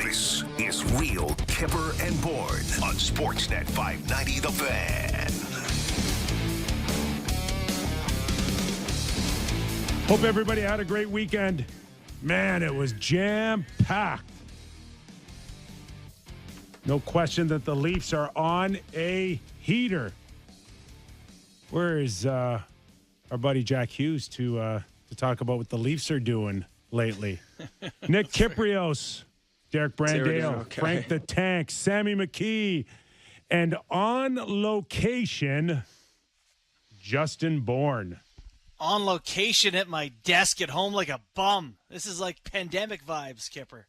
This is Real Kyper and Bourne on Sportsnet 590 The Fan. Hope everybody had a great weekend. Man, it was jam-packed. No question that the Leafs are on a heater. Where is our buddy Jack Hughes to talk about what the Leafs are doing lately? Nick Kypreos, Derek Brandale, Okay. Frank the Tank, Sammy McKee, and on location, Justin Bourne. On location at my desk at home like a bum. This is like pandemic vibes, Kipper.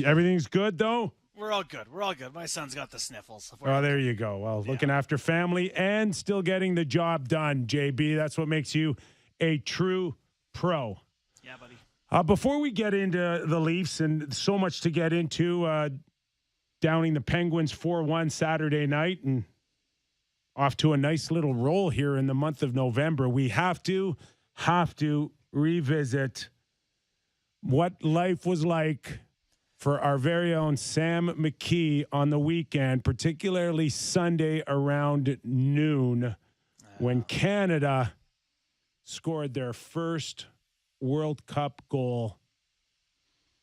Everything's good, though? We're all good. We're all good. My son's got the sniffles. Oh, there you go. Well, looking after family and still getting the job done, JB. That's what makes you a true pro. Yeah, buddy. Before we get into the Leafs, and so much to get into, downing the Penguins 4-1 Saturday night and off to a nice little roll here in the month of November, we have to revisit what life was like for our very own Sam McKee on the weekend, particularly Sunday around noon when Canada scored their first World Cup goal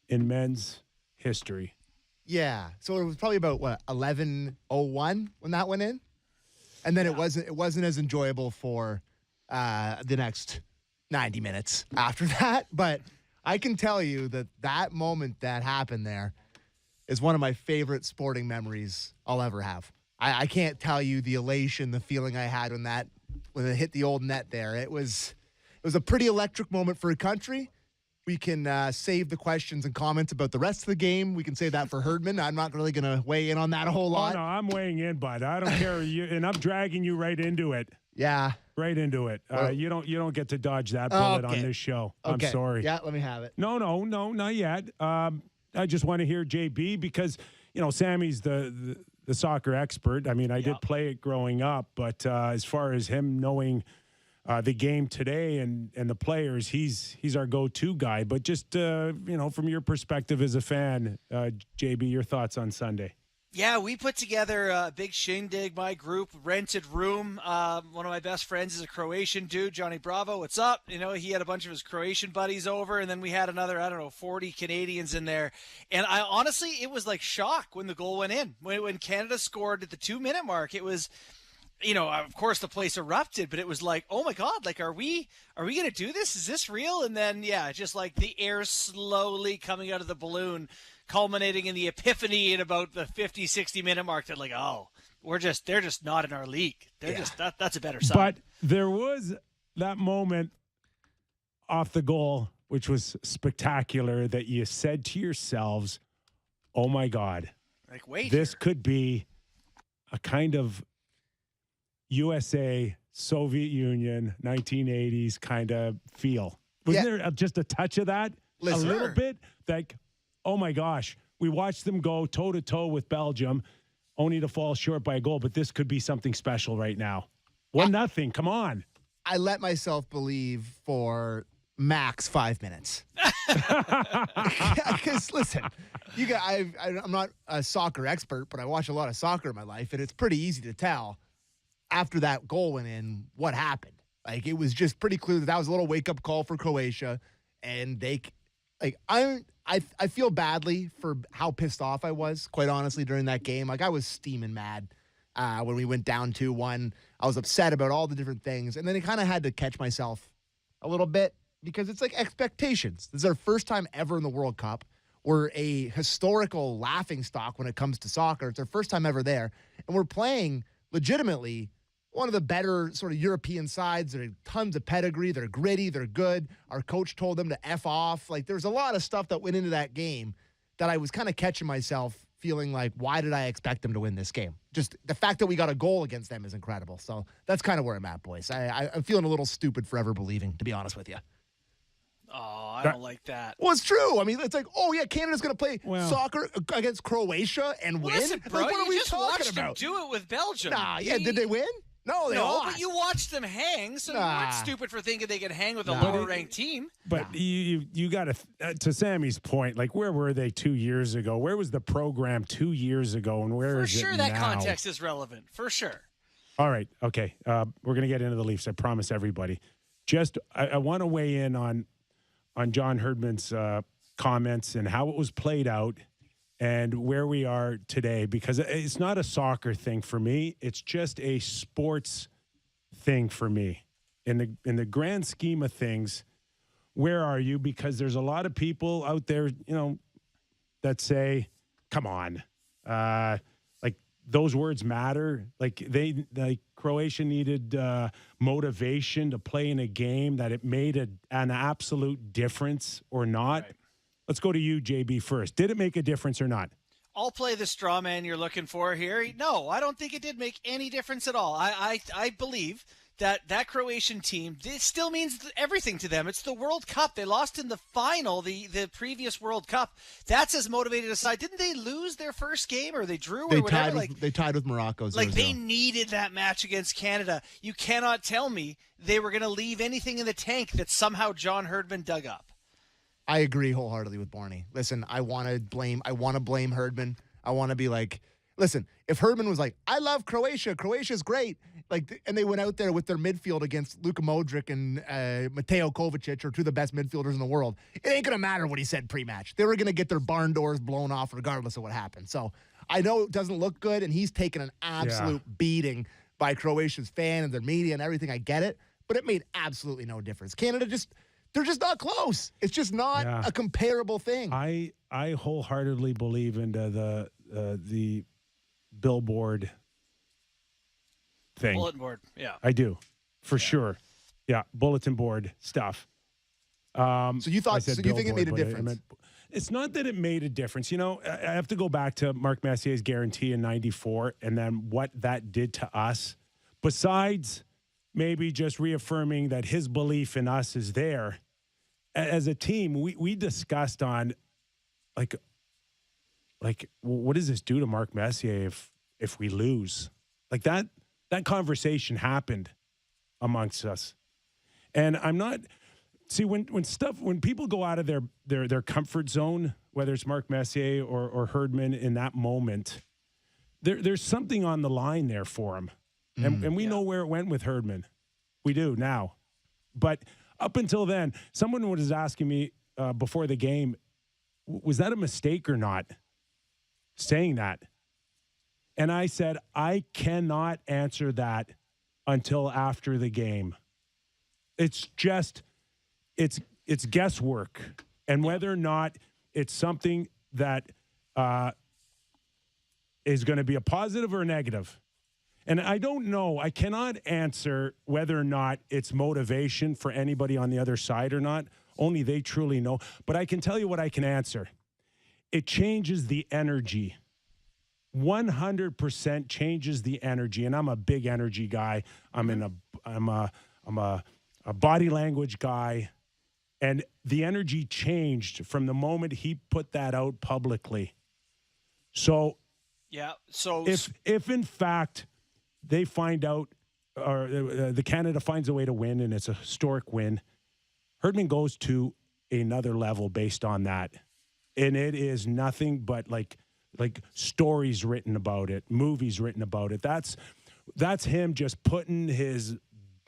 in men's history. Yeah. So it was probably about 11:01 when that went in. And then it wasn't as enjoyable for the next 90 minutes after that, but I can tell you that moment that happened there is one of my favorite sporting memories I'll ever have. I can't tell you the elation, the feeling I had when it hit the old net there. It was a pretty electric moment for a country. We can save the questions and comments about the rest of the game. We can save that for Herdman. I'm not really going to weigh in on that a whole lot. Oh, no, I'm weighing in, bud. I don't care. And I'm dragging you right into it. Yeah. Right into it. You don't get to dodge that bullet on this show. Okay. I'm sorry. Yeah, let me have it. No, not yet. I just want to hear JB because, Sammy's the soccer expert. I mean, I did play it growing up, but as far as him knowing the game today and the players, he's our go-to guy. But just, from your perspective as a fan, JB, your thoughts on Sunday? Yeah, we put together a big shindig, my group, rented room. One of my best friends is a Croatian dude, Johnny Bravo. What's up? He had a bunch of his Croatian buddies over, and then we had another, 40 Canadians in there. And honestly, it was like shock when the goal went in. When Canada scored at the 2-minute mark, it was, of course the place erupted, but it was like, oh my God, like, are we going to do this? Is this real? And then, just like the air slowly coming out of the balloon, culminating in the epiphany in about the 50, 60-minute mark. They're like, oh, they're just not in our league. They're just, that's a better sign. But there was that moment off the goal, which was spectacular, that you said to yourselves, oh my God, like, wait, this could be a kind of USA, Soviet Union, 1980s kind of feel. Wasn't there just a touch of that? Listen, a little bit? Like, oh my gosh, we watched them go toe-to-toe with Belgium, only to fall short by a goal, but this could be something special right now. 1-0, come on. I let myself believe for max 5 minutes. Because, listen, I'm not a soccer expert, but I watch a lot of soccer in my life, and it's pretty easy to tell after that goal went in what happened. Like, it was just pretty clear that was a little wake-up call for Croatia, and I feel badly for how pissed off I was, quite honestly, during that game. Like, I was steaming mad when we went down 2-1. I was upset about all the different things. And then I kind of had to catch myself a little bit because it's like expectations. This is our first time ever in the World Cup. We're a historical laughingstock when it comes to soccer. It's our first time ever there. And we're playing legitimately one of the better sort of European sides. There are tons of pedigree. They're gritty. They're good. Our coach told them to F off. Like, there's a lot of stuff that went into that game that I was kind of catching myself feeling like, why did I expect them to win this game? Just the fact that we got a goal against them is incredible. So that's kind of where I'm at, boys. I'm feeling a little stupid for ever believing, to be honest with you. Oh, I don't like that. Well, it's true. I mean, it's like, oh, yeah, Canada's going to play soccer against Croatia and win? Listen, bro, like, what are we just talking watched about? them do it with Belgium. Nah, yeah, did they win? No, they lost. But you watched them hang, so you weren't stupid for thinking they could hang with a lower-ranked team. But you got to Sammy's point, like, where were they 2 years ago? Where was the program 2 years ago, and where is it now? For sure that context is relevant, for sure. All right, okay. We're going to get into the Leafs, I promise everybody. Just, I want to weigh in on John Herdman's comments and how it was played out and where we are today, because it's not a soccer thing for me. It's just a sports thing for me. In the grand scheme of things, where are you? Because there's a lot of people out there, that say, come on, like those words matter. Like Croatia needed motivation to play in a game, that it made an absolute difference or not. Right. Let's go to you, JB, first. Did it make a difference or not? I'll play the straw man you're looking for here. No, I don't think it did make any difference at all. I believe that Croatian team, it still means everything to them. It's the World Cup. They lost in the final, the previous World Cup. That's as motivated a side. Didn't they lose their first game, or they drew, or whatever? They tied with Morocco. Like, they needed that match against Canada. You cannot tell me they were going to leave anything in the tank that somehow John Herdman dug up. I agree wholeheartedly with Bourne. Listen, I want to blame Herdman. I want to be like, listen, if Herdman was like, I love Croatia. Croatia's great. Like, and they went out there with their midfield against Luka Modric and Mateo Kovacic, or two of the best midfielders in the world. It ain't going to matter what he said pre-match. They were going to get their barn doors blown off regardless of what happened. So I know it doesn't look good, and he's taken an absolute beating by Croatia's fan and their media and everything. I get it, but it made absolutely no difference. Canada they're just not close. It's just not a comparable thing. I wholeheartedly believe into the billboard thing. Bulletin board, yeah. I do, for sure. Yeah, bulletin board stuff. So you think it made a difference? It's not that it made a difference. I have to go back to Mark Messier's guarantee in '94 and then what that did to us. Besides maybe just reaffirming that his belief in us is there. As a team, we discussed on, like, what does this do to Mark Messier if we lose? Like, that conversation happened amongst us. And I'm not – see, when people go out of their comfort zone, whether it's Mark Messier or Herdman in that moment, there's something on the line there for him. And we know where it went with Herdman. We do now. But up until then, someone was asking me before the game, was that a mistake or not, saying that? And I said, I cannot answer that until after the game. It's just, it's guesswork. And whether or not it's something that is going to be a positive or a negative. And I don't know. I cannot answer whether or not it's motivation for anybody on the other side or not. Only they truly know. But I can tell you what I can answer. It changes the energy. 100% changes the energy. And I'm a big energy guy. I'm a body language guy. And the energy changed from the moment he put that out publicly. So, yeah. So if in fact they find out, or the Canada finds a way to win, and it's a historic win, Herdman goes to another level based on that. And it is nothing but like stories written about it, movies written about it. That's him just putting his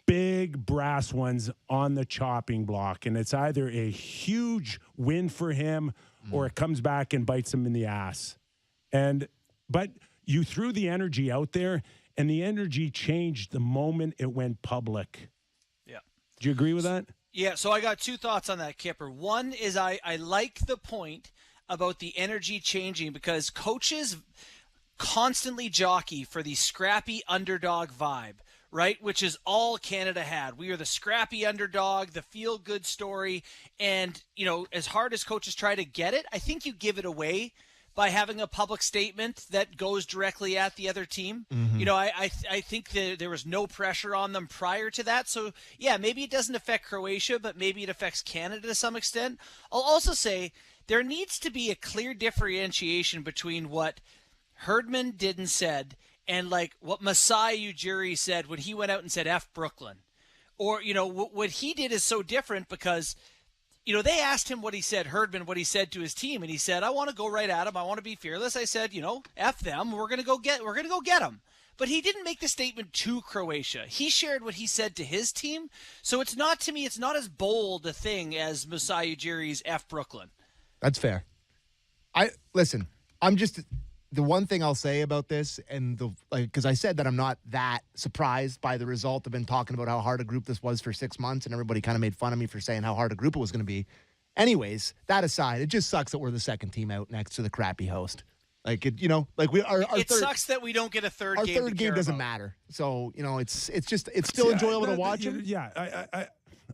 big brass ones on the chopping block. And it's either a huge win for him or it comes back and bites him in the ass. But you threw the energy out there, and the energy changed the moment it went public. Yeah. Do you agree with that? Yeah, so I got two thoughts on that, Kyper. One is I like the point about the energy changing, because coaches constantly jockey for the scrappy underdog vibe, right? Which is all Canada had. We are the scrappy underdog, the feel-good story. And, as hard as coaches try to get it, I think you give it away by having a public statement that goes directly at the other team. Mm-hmm. I think that there was no pressure on them prior to that. So, yeah, maybe it doesn't affect Croatia, but maybe it affects Canada to some extent. I'll also say there needs to be a clear differentiation between what Herdman did and said and like what Masai Ujiri said when he went out and said F Brooklyn, or, you know, what he did is so different because, you know, they asked him what he said, Herdman, what he said to his team, and he said, I want to go right at him. I want to be fearless. I said, you know, F them. We're going to go get them. But he didn't make the statement to Croatia. He shared what he said to his team. So it's not, to me, it's not as bold a thing as Masai Ujiri's F Brooklyn. That's fair. Listen, I'm just, the one thing I'll say about this, and because I said that I'm not that surprised by the result. I've been talking about how hard a group this was for 6 months, and everybody kind of made fun of me for saying how hard a group it was going to be. Anyways, that aside, it just sucks that we're the second team out next to the crappy host. Like, it, you know, like it sucks that we don't get a third game. Our third game doesn't matter. So, you know, it's still enjoyable to watch them. Yeah,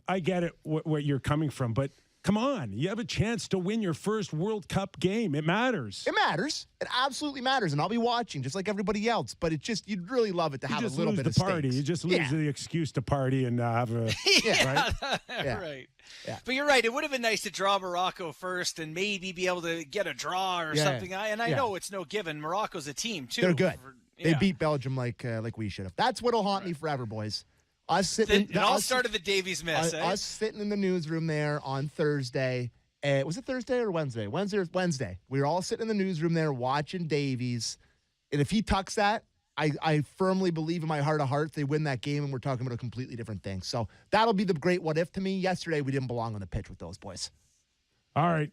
I get it, what you're coming from, but come on, you have a chance to win your first World Cup game. It matters. It matters. It absolutely matters, and I'll be watching just like everybody else. But you'd really love it to have a little bit of party. stakes. You just lose the excuse to party and have a right. Yeah. But you're right. It would have been nice to draw Morocco first and maybe be able to get a draw or something. And I know it's no given. Morocco's a team too. They're good. They beat Belgium like we should have. That's what'll haunt me forever, boys. Us sitting. It all started the Davies mess. Us sitting in the newsroom there on Thursday. Was it Thursday or Wednesday? Wednesday. We were all sitting in the newsroom there watching Davies. And if he tucks that, I firmly believe in my heart of hearts they win that game, and we're talking about a completely different thing. So that'll be the great what if to me. Yesterday, we didn't belong on the pitch with those boys. All right.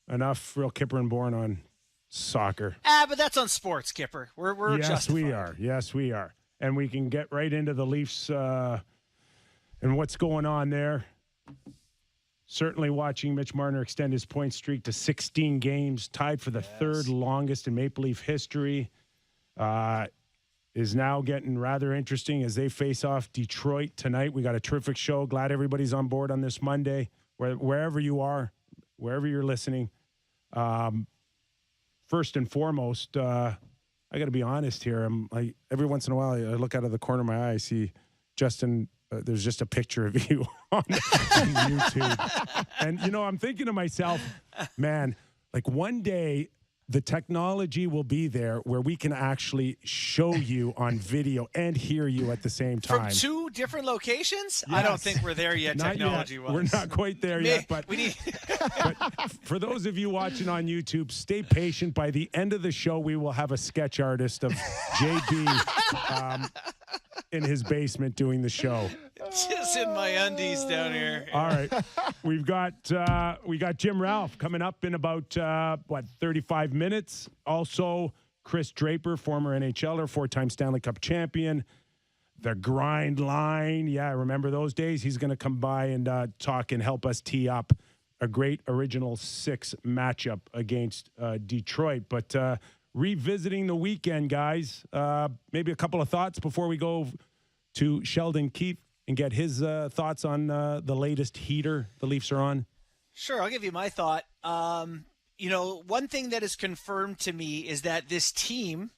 Enough real Kyper and Bourne on soccer. But that's on sports, Kyper. We're justified. Yes, we are. And we can get right into the Leafs and what's going on there. Certainly watching Mitch Marner extend his point streak to 16 games, tied for the third longest in Maple Leaf history. Is now getting rather interesting as they face off Detroit tonight. We got a terrific show. Glad everybody's on board on this Monday, wherever you are, wherever you're listening. First and foremost, I got to be honest here. Every once in a while, I look out of the corner of my eye, I see Justin. There's just a picture of you on YouTube. And, you know, I'm thinking to myself, man, like one day the technology will be there where we can actually show you on video and hear you at the same time. From two different locations? Yes. I don't think we're there yet, technology-wise. We're not quite there yet, but, but for those of you watching on YouTube, stay patient. By the end of the show, we will have a sketch artist of JB in his basement doing the show. Just in my undies down here. All right. we got Jim Ralph coming up in about 35 minutes. Also, Chris Draper, former NHLer, 4-time Stanley Cup champion. The grind line. Yeah, remember those days? He's going to come by and talk and help us tee up a great original 6 matchup against Detroit. But revisiting the weekend, guys, maybe a couple of thoughts before we go to Sheldon Keefe and get his thoughts on the latest heater the Leafs are on? Sure, I'll give you my thought. You know, one thing that is confirmed to me is that this team,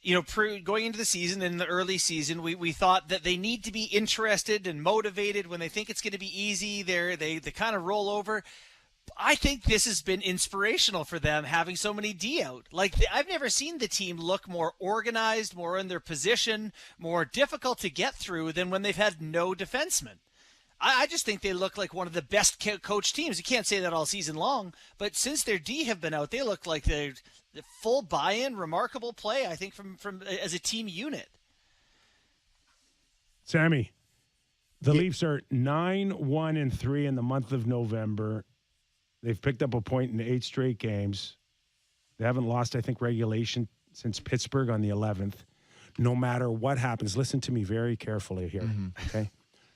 you know, going into the season, in the early season, we thought that they need to be interested and motivated. When they think it's going to be easy, they kind of roll over. I think this has been inspirational for them, having so many D out. Like, I've never seen the team look more organized, more in their position, more difficult to get through than when they've had no defensemen. I just think they look like one of the best coached teams. You can't say that all season long, but since their D have been out, they look like they're full buy-in, remarkable play, I think, from as a team unit. Sammy, the Leafs are 9-1-3 in the month of November. They've picked up a point in 8 straight games. They haven't lost, I think, regulation since Pittsburgh on the 11th. No matter what happens, listen to me very carefully here, okay?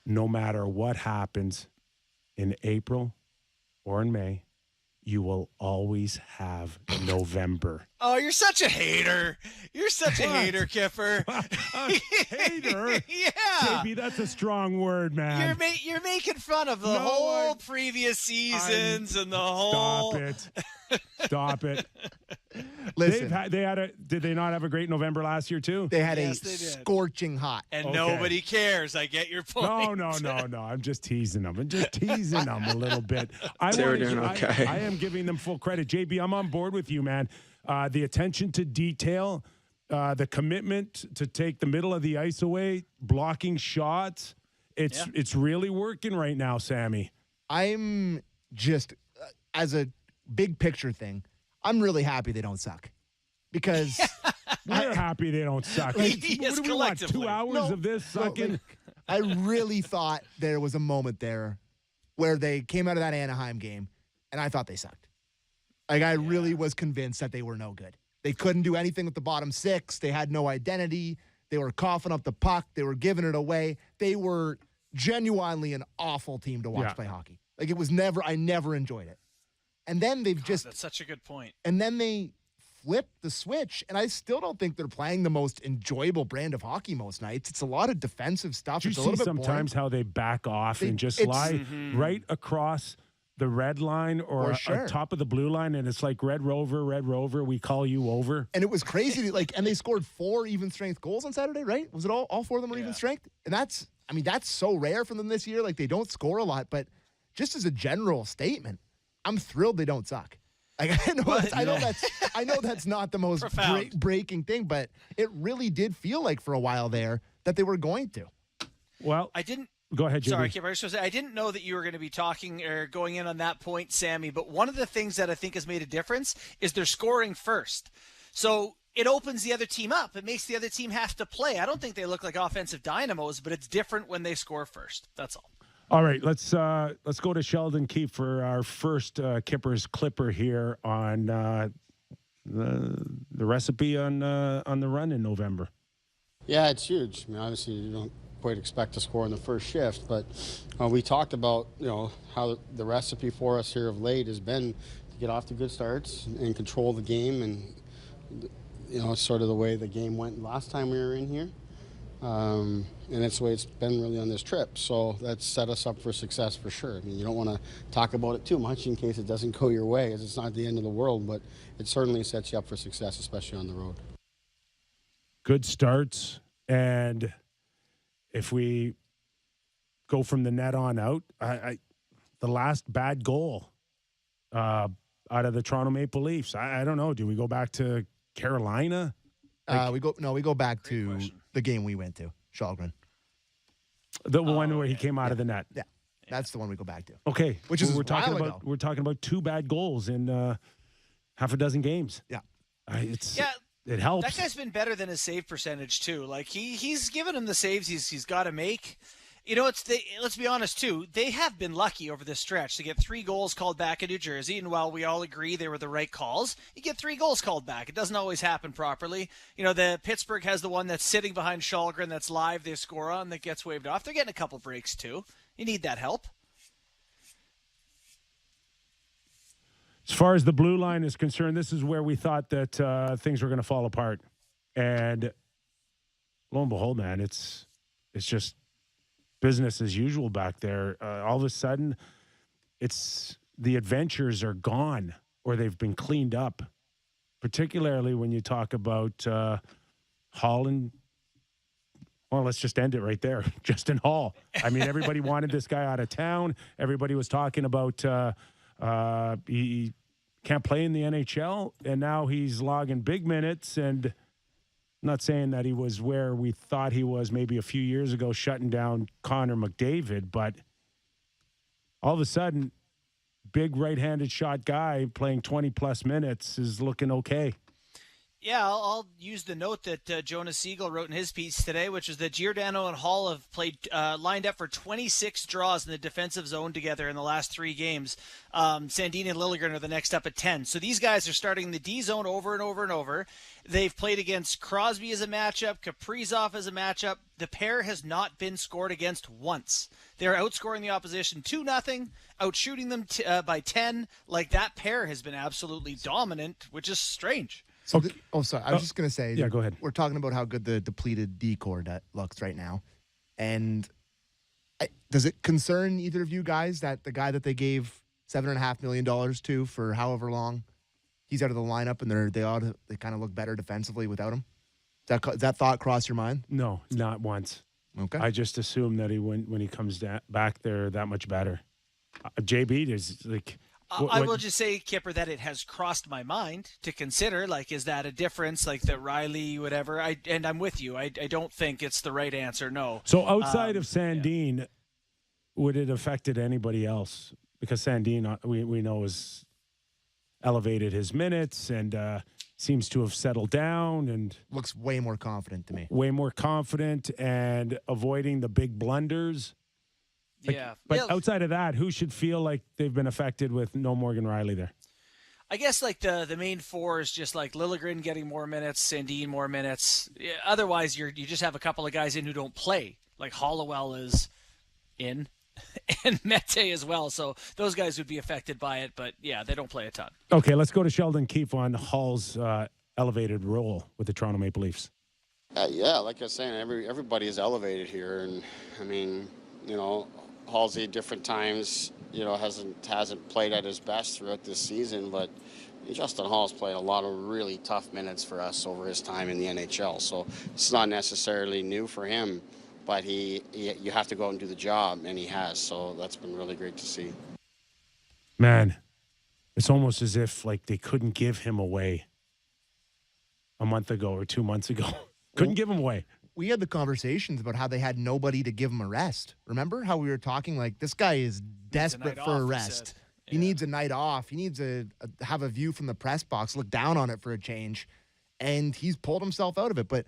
No matter what happens in April or in May, you will always have November. Oh, you're such a hater. You're such a hater, Kyper. Hater? Yeah. JB, that's a strong word, man. You're making fun of the whole previous seasons and the whole... Stop it. Listen, did they not have a great November last year too? They had a scorching hot. And nobody cares. I get your point. No. I'm just teasing them. A little bit. They were doing okay. I am giving them full credit. JB, I'm on board with you, man. The attention to detail, the commitment to take the middle of the ice away, blocking shots. It's really working right now, Sammy. I'm just, as a big picture thing, I'm really happy they don't suck. Because we're happy they don't suck. Yes, what do we want, 2 hours of this sucking? I really thought there was a moment there where they came out of that Anaheim game, and I thought they sucked. Like, I really was convinced that they were no good. They couldn't do anything with the bottom six. They had no identity. They were coughing up the puck. They were giving it away. They were genuinely an awful team to watch play hockey. Like, it was I never enjoyed it. And then that's such a good point. And then they flipped the switch, and I still don't think they're playing the most enjoyable brand of hockey most nights. It's a lot of defensive stuff. Do you see sometimes how they back off and just lie right across the red line or top of the blue line, and it's like Red Rover, we call you over. And it was crazy, and they scored 4 even strength goals on Saturday, right? Was it all 4 of them were even strength? And that's so rare for them this year. Like, they don't score a lot, but just as a general statement, I'm thrilled they don't suck. Like, I know that's not the most breaking thing, but it really did feel like for a while there that they were going to. Well, I didn't. Go ahead, Jimmy. Sorry, Kip, I was going to say, I didn't know that you were going to be talking or going in on that point, Sammy, but one of the things that I think has made a difference is they're scoring first. So it opens the other team up. It makes the other team have to play. I don't think they look like offensive dynamos, but it's different when they score first. That's all. All right, let's go to Sheldon Keefe for our first Kipper's Clipper here on the recipe on the run in November. Yeah, it's huge. I mean, obviously you don't quite expect to score in the first shift, but we talked about how the recipe for us here of late has been to get off to good starts and control the game, and sort of the way the game went last time we were in here. And that's the way it's been really on this trip. So that's set us up for success for sure. I mean, you don't want to talk about it too much in case it doesn't go your way, as it's not the end of the world, but it certainly sets you up for success, especially on the road. Good starts, and if we go from the net on out, the last bad goal out of the Toronto Maple Leafs, I don't know. Do we go back to Carolina? We go back to the game we went to, Shalgren. The one where he came out of the net. Yeah, that's the one we go back to. Okay, which is we're talking about 2 bad goals in half a dozen games. Yeah, it helps. That guy's been better than his save percentage too. Like he's given him the saves he's got to make. Let's be honest too. They have been lucky over this stretch to get 3 goals called back in New Jersey, and while we all agree they were the right calls, you get 3 goals called back. It doesn't always happen properly. The Pittsburgh has the one that's sitting behind Shalgren that's live. They score on that gets waved off. They're getting a couple breaks too. You need that help. As far as the blue line is concerned, this is where we thought that things were going to fall apart, and lo and behold, man, it's just business as usual back there. All of a sudden, it's the adventures are gone or they've been cleaned up, particularly when you talk about Holl and, well, let's just end it right there. Justin Holl. I mean, everybody wanted this guy out of town. Everybody was talking about he can't play in the NHL, and now he's logging big minutes. And I'm not saying that he was where we thought he was maybe a few years ago, shutting down Connor McDavid, but all of a sudden, big right-handed shot guy playing 20-plus minutes is looking okay. Yeah, I'll use the note that Jonas Siegel wrote in his piece today, which is that Giordano and Holl have lined up for 26 draws in the defensive zone together in the last 3 games. Sandin and Liljegren are the next up at 10. So these guys are starting the D zone over and over and over. They've played against Crosby as a matchup, Kaprizov as a matchup. The pair has not been scored against once. They're outscoring the opposition 2-0, outshooting them by 10. Like, that pair has been absolutely dominant, which is strange. So sorry. I was just going to say. Yeah, go ahead. We're talking about how good the depleted D-core looks right now. And does it concern either of you guys that the guy that they gave $7.5 million to for however long, he's out of the lineup and they kind of look better defensively without him? Does that thought cross your mind? No, not once. Okay. I just assume that when he comes back, they're that much better. JB is like, I will just say, Kyper, that it has crossed my mind to consider, like, is that a difference, like the Riley, whatever? And I'm with you. I don't think it's the right answer, no. So outside of Sandin, would it affected anybody else? Because Sandin, we know, has elevated his minutes and seems to have settled down and Looks way more confident to me. way more confident and avoiding the big blunders. But outside of that, who should feel like they've been affected with no Morgan Riley there? I guess like the main four is just like Liljegren getting more minutes, Sandin more minutes. Yeah, otherwise, you just have a couple of guys in who don't play. Like Hollowell is in, and Mete as well. So those guys would be affected by it. But yeah, they don't play a ton. Okay, let's go to Sheldon Keefe on Holl's elevated role with the Toronto Maple Leafs. Yeah, like I was saying, everybody is elevated here, and I mean, Halsey at different times, hasn't played at his best throughout this season, but Justin Holl's played a lot of really tough minutes for us over his time in the NHL. So it's not necessarily new for him, but you have to go out and do the job, and he has. So that's been really great to see. Man, it's almost as if like they couldn't give him away a month ago or 2 months ago. Couldn't give him away. We had the conversations about how they had nobody to give him a rest. Remember how we were talking like this guy is desperate for a rest. He needs a night off. He needs to have a view from the press box, look down on it for a change, and he's pulled himself out of it. But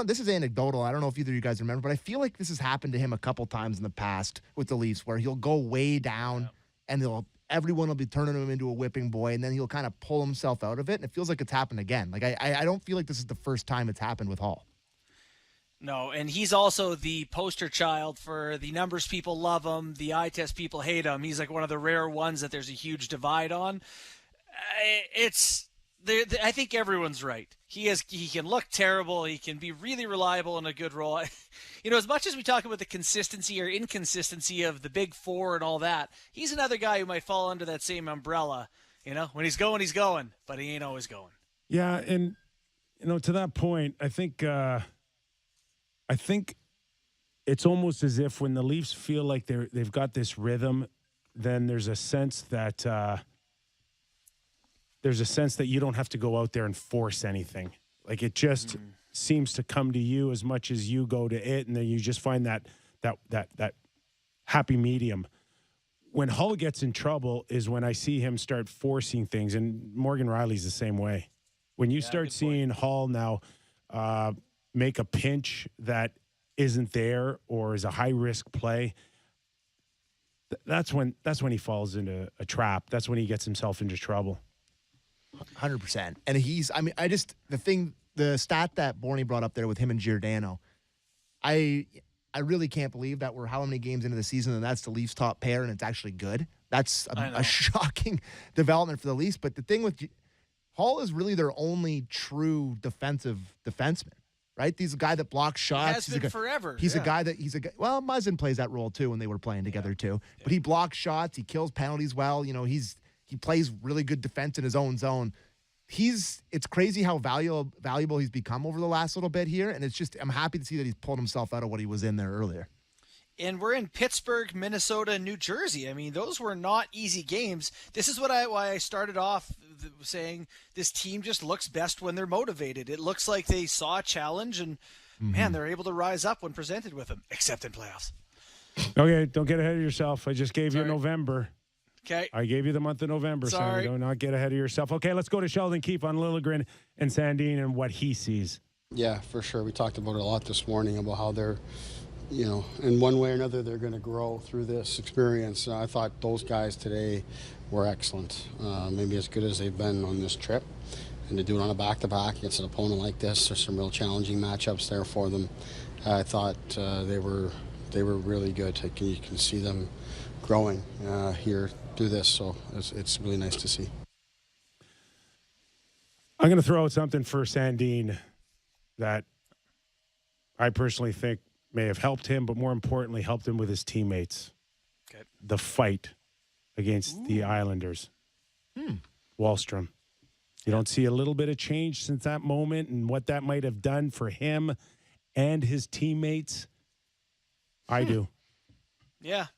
this is anecdotal. I don't know if either of you guys remember, but I feel like this has happened to him a couple times in the past with the Leafs where he'll go way down and everyone will be turning him into a whipping boy, and then he'll kind of pull himself out of it. And it feels like it's happened again. Like I don't feel like this is the first time it's happened with Holl. No, and he's also the poster child for the numbers people love him, the eye test people hate him. He's like one of the rare ones that there's a huge divide on. I think everyone's right. He can look terrible. He can be really reliable in a good role. As much as we talk about the consistency or inconsistency of the big four and all that, he's another guy who might fall under that same umbrella. When he's going, but he ain't always going. Yeah, and to that point, I think it's almost as if when the Leafs feel like they've got this rhythm, then there's a sense that you don't have to go out there and force anything. Like it just seems to come to you as much as you go to it, and then you just find that happy medium. When Holl gets in trouble is when I see him start forcing things, and Morgan Riley's the same way. When you start seeing Holl now make a pinch that isn't there or is a high risk play, that's when he falls into a trap. That's when he gets himself into trouble. 100%. And the stat that Bourne brought up there with him and Giordano, I really can't believe that we're how many games into the season and that's the Leafs top pair and it's actually good. That's a shocking development for the Leafs. But the thing with Holl is really their only true defensive defenseman. Right? He's a guy that blocks shots. He has been forever. He's a guy well, Muzzin plays that role too when they were playing together too. But he blocks shots. He kills penalties well. He plays really good defense in his own zone. It's crazy how valuable he's become over the last little bit here. And I'm happy to see that he's pulled himself out of what he was in there earlier. And we're in Pittsburgh, Minnesota, New Jersey. I mean, those were not easy games. This is why I started off saying this team just looks best when they're motivated. It looks like they saw a challenge and, man, they're able to rise up when presented with them, except in playoffs. Okay, don't get ahead of yourself. I just gave you November. Okay. I gave you the month of November, Sorry. so do not get ahead of yourself. Okay, let's go to Sheldon Keefe on Liljegren and Sandin and what he sees. Yeah, for sure. We talked about it a lot this morning about how they're in one way or another, they're going to grow through this experience. I thought those guys today were excellent, maybe as good as they've been on this trip. And to do it on a back-to-back against an opponent like this, there's some real challenging matchups there for them. I thought they were really good. You can see them growing here through this, so it's really nice to see. I'm going to throw out something for Sandin that I personally think may have helped him, but more importantly, helped him with his teammates. Okay. The fight against the Islanders. Wahlstrom. You don't see a little bit of change since that moment and what that might have done for him and his teammates? I do. Yeah.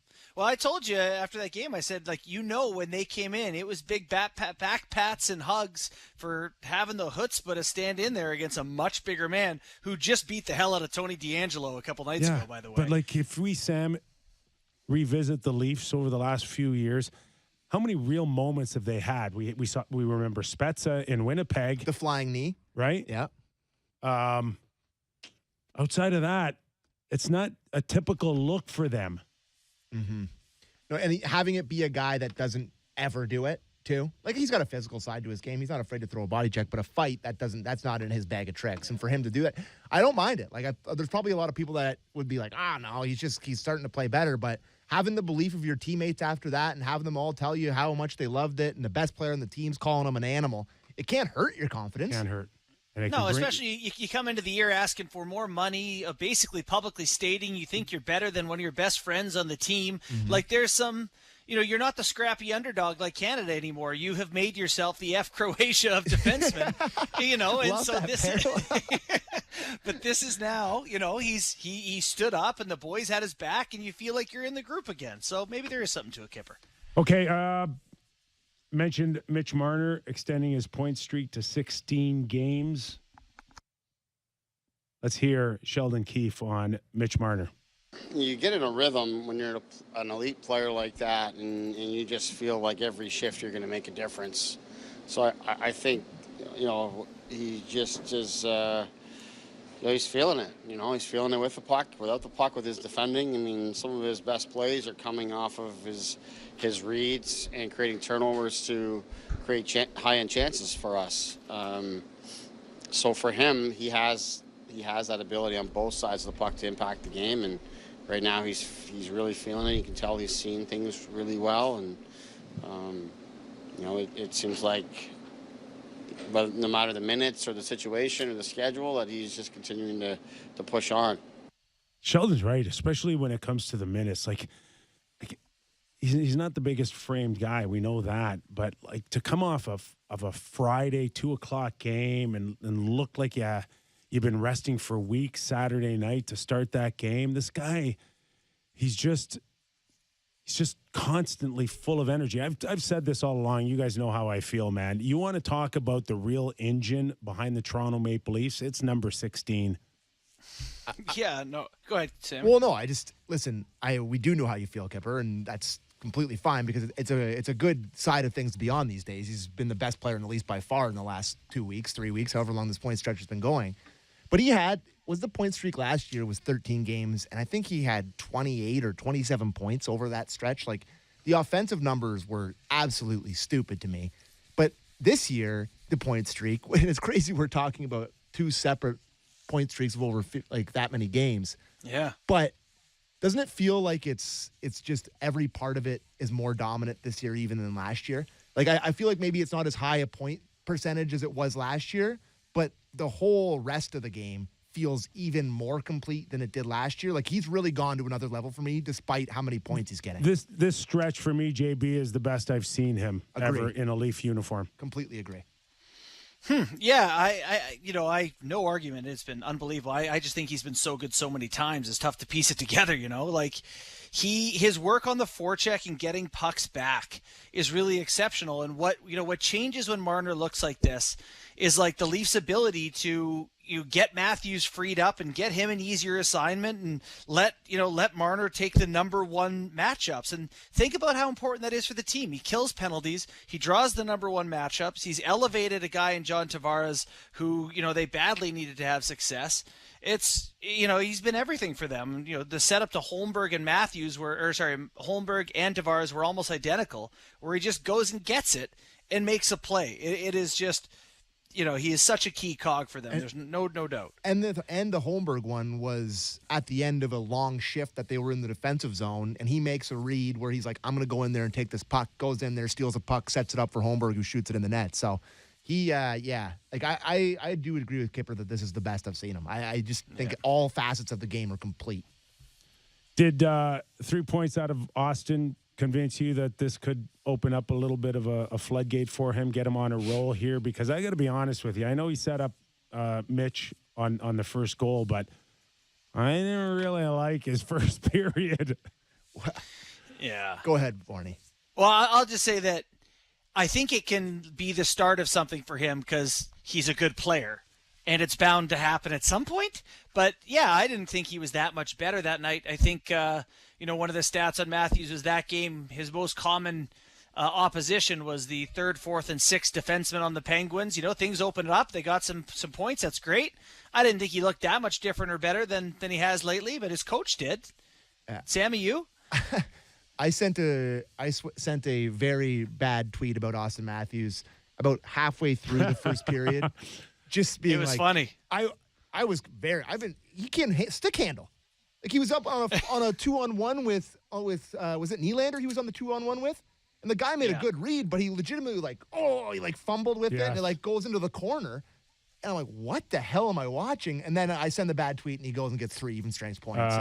Well, I told you after that game, I said, like, when they came in, it was big back pats and hugs for having the chutzpah to stand in there against a much bigger man who just beat the hell out of Tony DeAngelo a couple nights ago, by the way. But, like, if we, Sam, revisit the Leafs over the last few years, how many real moments have they had? We remember Spezza in Winnipeg. The flying knee. Right? Yeah. Outside of that, it's not a typical look for them. Mm-hmm. No, and having it be a guy that doesn't ever do it too. Like, he's got a physical side to his game. He's not afraid to throw a body check, but a fight that's not in his bag of tricks. And for him to do that, I don't mind it. Like, there's probably a lot of people that would be like, no, he's starting to play better. But having the belief of your teammates after that and having them all tell you how much they loved it and the best player on the team's calling him an animal, it can't hurt your confidence. Can't hurt. No, especially you come into the year asking for more money, basically publicly stating you think you're better than one of your best friends on the team. Mm-hmm. Like, there's some, you're not the scrappy underdog like Canada anymore. You have made yourself the F Croatia of defensemen, and Love so that this but this is now, he stood up and the boys had his back and you feel like you're in the group again. So maybe there is something to it, Kyper. Okay, mentioned Mitch Marner extending his point streak to 16 games. Let's hear Sheldon Keefe on Mitch Marner. You get in a rhythm when you're an elite player like that, and you just feel like every shift you're going to make a difference. So I think, he just is, he's feeling it. He's feeling it with the puck, without the puck, with his defending. I mean, some of his best plays are coming off of his reads and creating turnovers to create high-end chances for us. So for him, he has that ability on both sides of the puck to impact the game, and right now he's really feeling it. You can tell he's seeing things really well, and it seems like, but no matter the minutes or the situation or the schedule, that he's just continuing to push on. Sheldon's right, especially when it comes to the minutes. Like he's not the biggest framed guy, we know that, but like to come off of a Friday 2:00 game and look like you've been resting for weeks Saturday night to start that game. This guy, he's just constantly full of energy. I've said this all along. You guys know how I feel, man. You want to talk about the real engine behind the Toronto Maple Leafs? It's number 16. Yeah, no. Go ahead, Sam. Well, no, we do know how you feel, Kyper, and that's completely fine because it's a good side of things to be on these days. He's been the best player in the Leafs by far in the last 2 weeks, 3 weeks, however long this point stretch has been going. But the point streak last year was 13 games, and I think he had 28 or 27 points over that stretch. Like, the offensive numbers were absolutely stupid to me. But this year, the point streak, and it's crazy we're talking about two separate point streaks of over like that many games. Yeah. But doesn't it feel like it's just every part of it is more dominant this year even than last year? Like, I feel like maybe it's not as high a point percentage as it was last year, but the whole rest of the game feels even more complete than it did last year. Like, he's really gone to another level for me, despite how many points he's getting. This stretch for me, JB, is the best I've seen him ever in a Leaf uniform. Completely agree. Yeah, I no argument. It's been unbelievable. I just think he's been so good so many times. It's tough to piece it together, Like, his work on the forecheck and getting pucks back is really exceptional. And what changes when Marner looks like this is like the Leafs' ability to get Matthews freed up and get him an easier assignment and let Marner take the number one matchups. And think about how important that is for the team. He kills penalties. He draws the number one matchups. He's elevated a guy in John Tavares who, they badly needed to have success. It's, he's been everything for them. The setup to Holmberg and Holmberg and Tavares were almost identical, where he just goes and gets it and makes a play. It is just, he is such a key cog for them. There's no doubt. And the Holmberg one was at the end of a long shift that they were in the defensive zone, and he makes a read where he's like, I'm going to go in there and take this puck, goes in there, steals a puck, sets it up for Holmberg, who shoots it in the net. So he, like I do agree with Kyper that this is the best I've seen him. I just think all facets of the game are complete. Did 3 points out of Austin convince you that this could open up a little bit of a floodgate for him, get him on a roll here? Because I got to be honest with you. I know he set up Mitch on the first goal, but I didn't really like his first period. Yeah. Go ahead, Barney. Well, I'll just say that I think it can be the start of something for him because he's a good player, and it's bound to happen at some point. But, yeah, I didn't think he was that much better that night. I think, one of the stats on Matthews was that game, his most common opposition was the third, fourth, and sixth defenseman on the Penguins. Things opened up. They got some points. That's great. I didn't think he looked that much different or better than he has lately, but his coach did. Yeah. Sammy, you? I sent a very bad tweet about Austin Matthews about halfway through the first period. Just being it was funny. I was he can't stick handle. Like he was up on a 2-on-1 with was it Nylander he was on the 2-on-1 with? And the guy made a good read, but he legitimately he fumbled with it and it goes into the corner. And I'm like, what the hell am I watching? And then I send the bad tweet and he goes and gets 3 even strength points.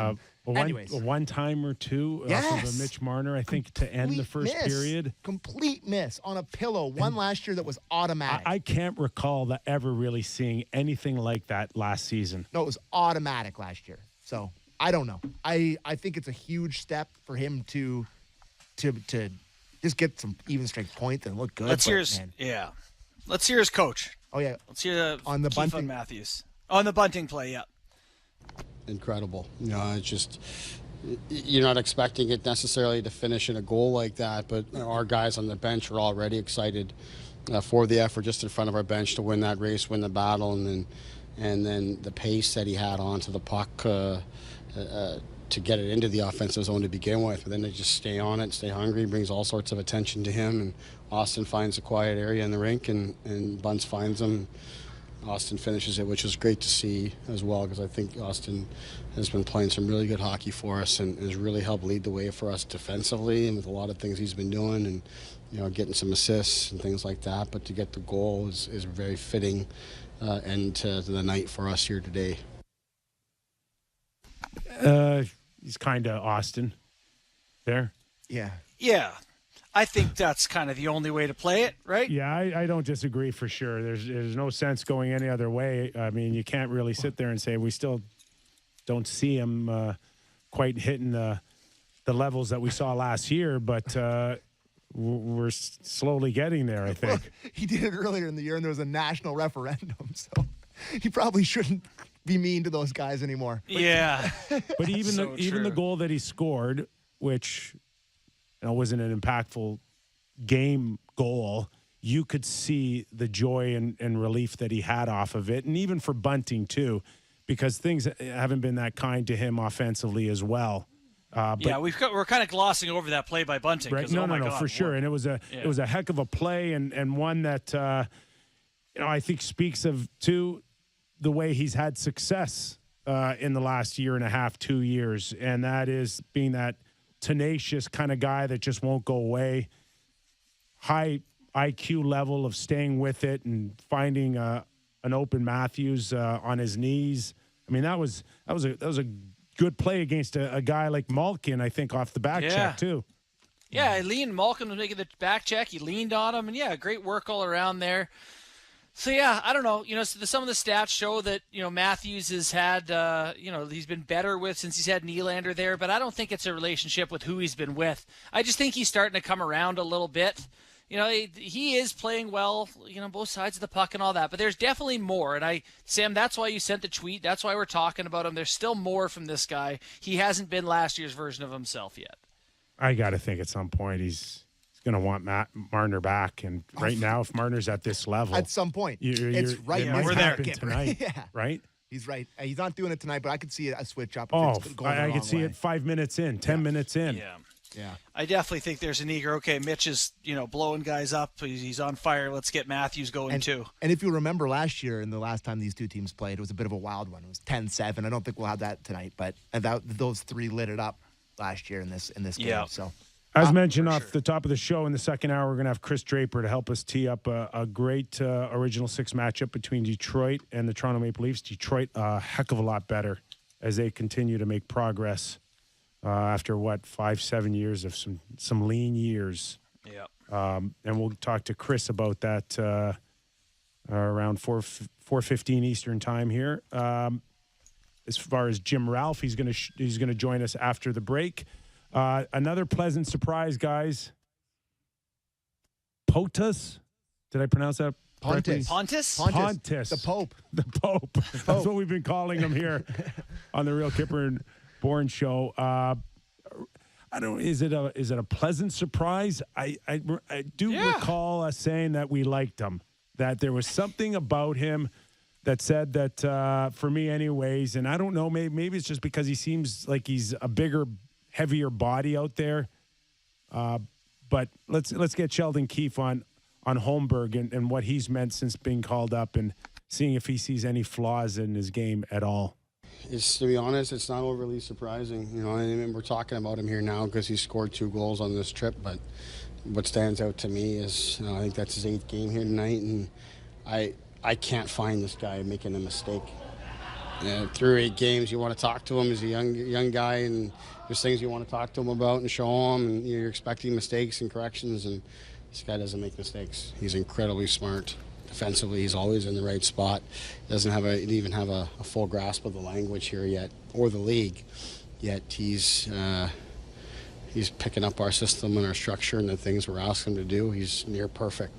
Anyways. One time or two off of a Mitch Marner, I think, to end the first period. Complete miss on a pillow. One last year that was automatic. I can't recall that ever really seeing anything like that last season. No, it was automatic last year. So I don't know. I think it's a huge step for him to just get some even strength points and look good. Let's hear his coach. Oh yeah. Let's hear on the Bunting Matthews. On the Bunting play, yeah. Incredible. It's just you're not expecting it necessarily to finish in a goal like that, but our guys on the bench are already excited for the effort just in front of our bench to win that race, win the battle, and then the pace that he had onto the puck to get it into the offensive zone to begin with, but then they just stay on it, stay hungry, brings all sorts of attention to him, and Austin finds a quiet area in the rink, and Bunce finds him. Austin finishes it, which was great to see as well, because I think Austin has been playing some really good hockey for us and has really helped lead the way for us defensively and with a lot of things he's been doing and getting some assists and things like that. But to get the goal is a very fitting end to the night for us here today. He's kind of Austin there. Yeah. Yeah. I think that's kind of the only way to play it, right? Yeah, I don't disagree for sure. There's no sense going any other way. I mean, you can't really sit there and say we still don't see him quite hitting the levels that we saw last year, but we're slowly getting there, I think. Well, he did it earlier in the year, and there was a national referendum, so he probably shouldn't be mean to those guys anymore. Yeah. But even the goal that he scored, which wasn't an impactful game goal, you could see the joy and relief that he had off of it. And even for Bunting, too, because things haven't been that kind to him offensively as well. We're kind of glossing over that play by Bunting. Right? No, for sure. And it was a heck of a play and one that, I think speaks of, too, the way he's had success in the last year and a half, 2 years. And that is being that tenacious kind of guy that just won't go away. High IQ level of staying with it and finding an open Matthews on his knees. I mean, that was a good play against a guy like Malkin, I think, off the back check too. Yeah, Malkin was making the back check. He leaned on him, and great work all around there. So, I don't know. Some of the stats show that, Matthews has had, he's been better since he's had Nylander there, but I don't think it's a relationship with who he's been with. I just think he's starting to come around a little bit. He is playing well, both sides of the puck and all that, but there's definitely more. And Sam, that's why you sent the tweet. That's why we're talking about him. There's still more from this guy. He hasn't been last year's version of himself yet. I got to think at some point he's going to want Marner back, and right now, if Marner's at this level, at some point, it's right. We're there tonight, right? He's right. He's not doing it tonight, but I could see a switch up. I could see it 5 minutes in, 10 minutes in. Yeah. I definitely think there's an eager. Okay, Mitch is blowing guys up. He's on fire. Let's get Matthews going too. And if you remember last year and the last time these two teams played, it was a bit of a wild one. It was 10-7. I don't think we'll have that tonight, but those three lit it up last year in this game. So. As mentioned off the top of the show, in the second hour, we're going to have Chris Draper to help us tee up a great Original Six matchup between Detroit and the Toronto Maple Leafs. Detroit a heck of a lot better as they continue to make progress after, 5-7 years of some lean years. Yeah. And we'll talk to Chris about that around 4:15 Eastern time here. As far as Jim Ralph, he's going to join us after the break. Another pleasant surprise, guys. Potus? Did I pronounce that correctly? Pontus? Pontus. The Pope. The Pope. That's what we've been calling him here on the Real Kyper and Bourne show. I don't. Is it a pleasant surprise? I do recall us saying that we liked him. That there was something about him that said that for me, anyways. And I don't know. Maybe it's just because he seems like he's a bigger, heavier body out there. But let's get Sheldon Keefe on Holmberg and what he's meant since being called up and seeing if he sees any flaws in his game at all. To be honest, it's not overly surprising. You know, I mean, we're talking about him here now because he scored 2 goals on this trip. But what stands out to me is, you know, I think that's his 8th game here tonight, and I can't find this guy making a mistake. Through 8 games, you want to talk to him. He's a young guy, and there's things you want to talk to him about and show him, and you're expecting mistakes and corrections, and this guy doesn't make mistakes. He's incredibly smart. Defensively, he's always in the right spot. He doesn't even have a full grasp of the language here yet, or the league. Yet he's picking up our system and our structure and the things we're asking him to do. He's near perfect.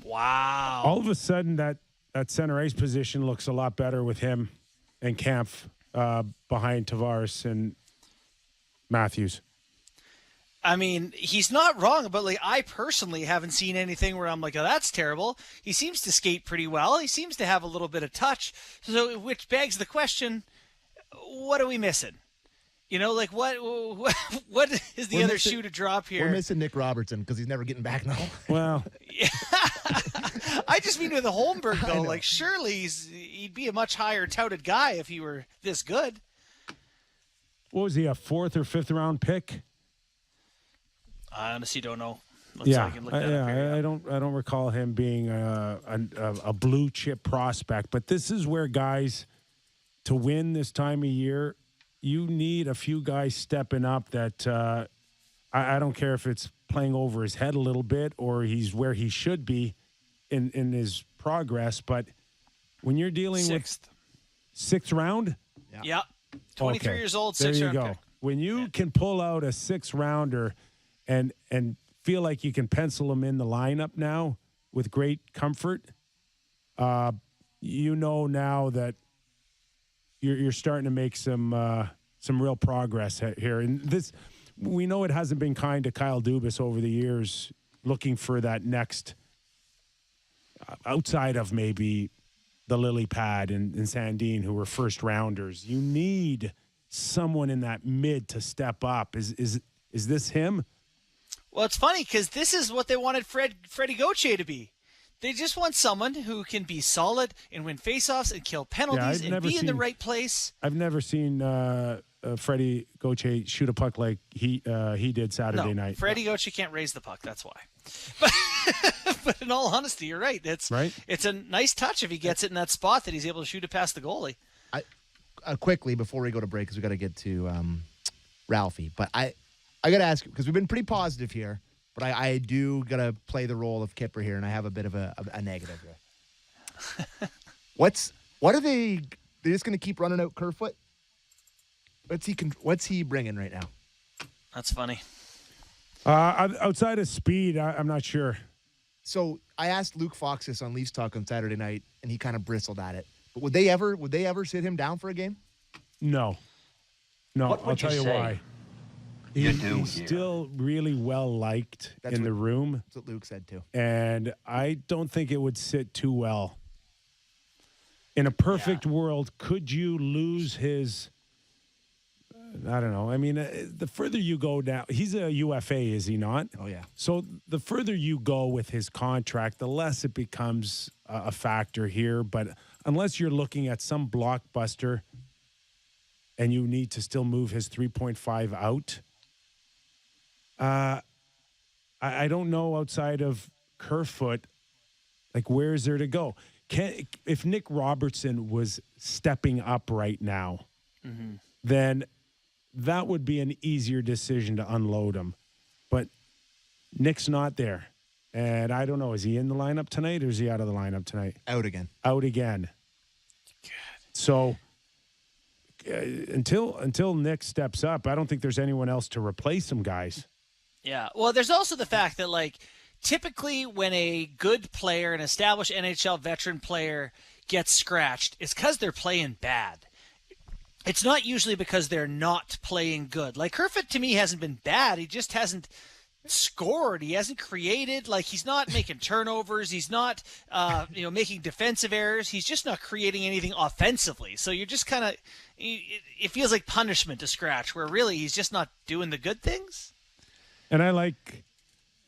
Wow. All of a sudden, that center ice position looks a lot better with him and Kampf behind Tavares and Matthews. I mean, he's not wrong, but like I personally haven't seen anything where I'm like, oh, that's terrible. He seems to skate pretty well. He seems to have a little bit of touch. So, which begs the question, what are we missing? You know, like what is the other shoe to drop here? We're missing Nick Robertson because he's never getting back now. Well, I just mean with the Holmberg though. Like surely he'd be a much higher touted guy if he were this good. what was he, a 4th or 5th round pick? I honestly don't know. I don't recall him being a blue chip prospect. But this is where guys, to win this time of year, you need a few guys stepping up that I don't care if it's playing over his head a little bit or he's where he should be in his progress. But when you're dealing with 6th round? Yeah. 23 years old, 6th round There you go. pick. When you can pull out a 6th rounder and feel like you can pencil him in the lineup now with great comfort, you know now that you're starting to make some real progress here. And this, we know it hasn't been kind to Kyle Dubas over the years, looking for that next, outside of maybe the lily pad and Sandin, who were first rounders. You need someone in that mid to step up. Is this him? Well, it's funny because this is what they wanted Freddie Gauthier to be. They just want someone who can be solid and win faceoffs and kill penalties and be in the right place. I've never seen Freddie Gauthier shoot a puck like he did Saturday night. Freddie Gauthier can't raise the puck. That's why. But in all honesty, you're right. It's a nice touch if he gets it in that spot that he's able to shoot it past the goalie. Quickly, before we go to break, because we got to get to Ralphie. But I got to ask you, because we've been pretty positive here, but I do got to play the role of Kyper here, and I have a bit of a negative here. What are they? They're just going to keep running out Kerfoot? What's he bringing right now? That's funny. Outside of speed, I'm not sure. So I asked Luke Fox this on Leafs Talk on Saturday night, and he kind of bristled at it. But would they ever sit him down for a game? No. I'll tell you why. He's still really well liked in the room. That's what Luke said too. And I don't think it would sit too well. In a perfect world, could you lose his? I don't know. I mean, the further you go down, he's a UFA, is he not? Oh, yeah. So the further you go with his contract, the less it becomes a factor here. But unless you're looking at some blockbuster and you need to still move his 3.5 out, I don't know outside of Kerfoot, like, where is there to go? If Nick Robertson was stepping up right now, then that would be an easier decision to unload him. But Nick's not there. And I don't know, is he in the lineup tonight or is he out of the lineup tonight? Out again. Out again. God. So until Nick steps up, I don't think there's anyone else to replace him, guys. Yeah. Well, there's also the fact that, like, typically when a good player, an established NHL veteran player, gets scratched, it's because they're playing bad. It's not usually because they're not playing good. Like, Kerfoot, to me, hasn't been bad. He just hasn't scored. He hasn't created. Like, he's not making turnovers. He's not, making defensive errors. He's just not creating anything offensively. So you're just kind of, it feels like punishment to scratch, where really he's just not doing the good things. And I like,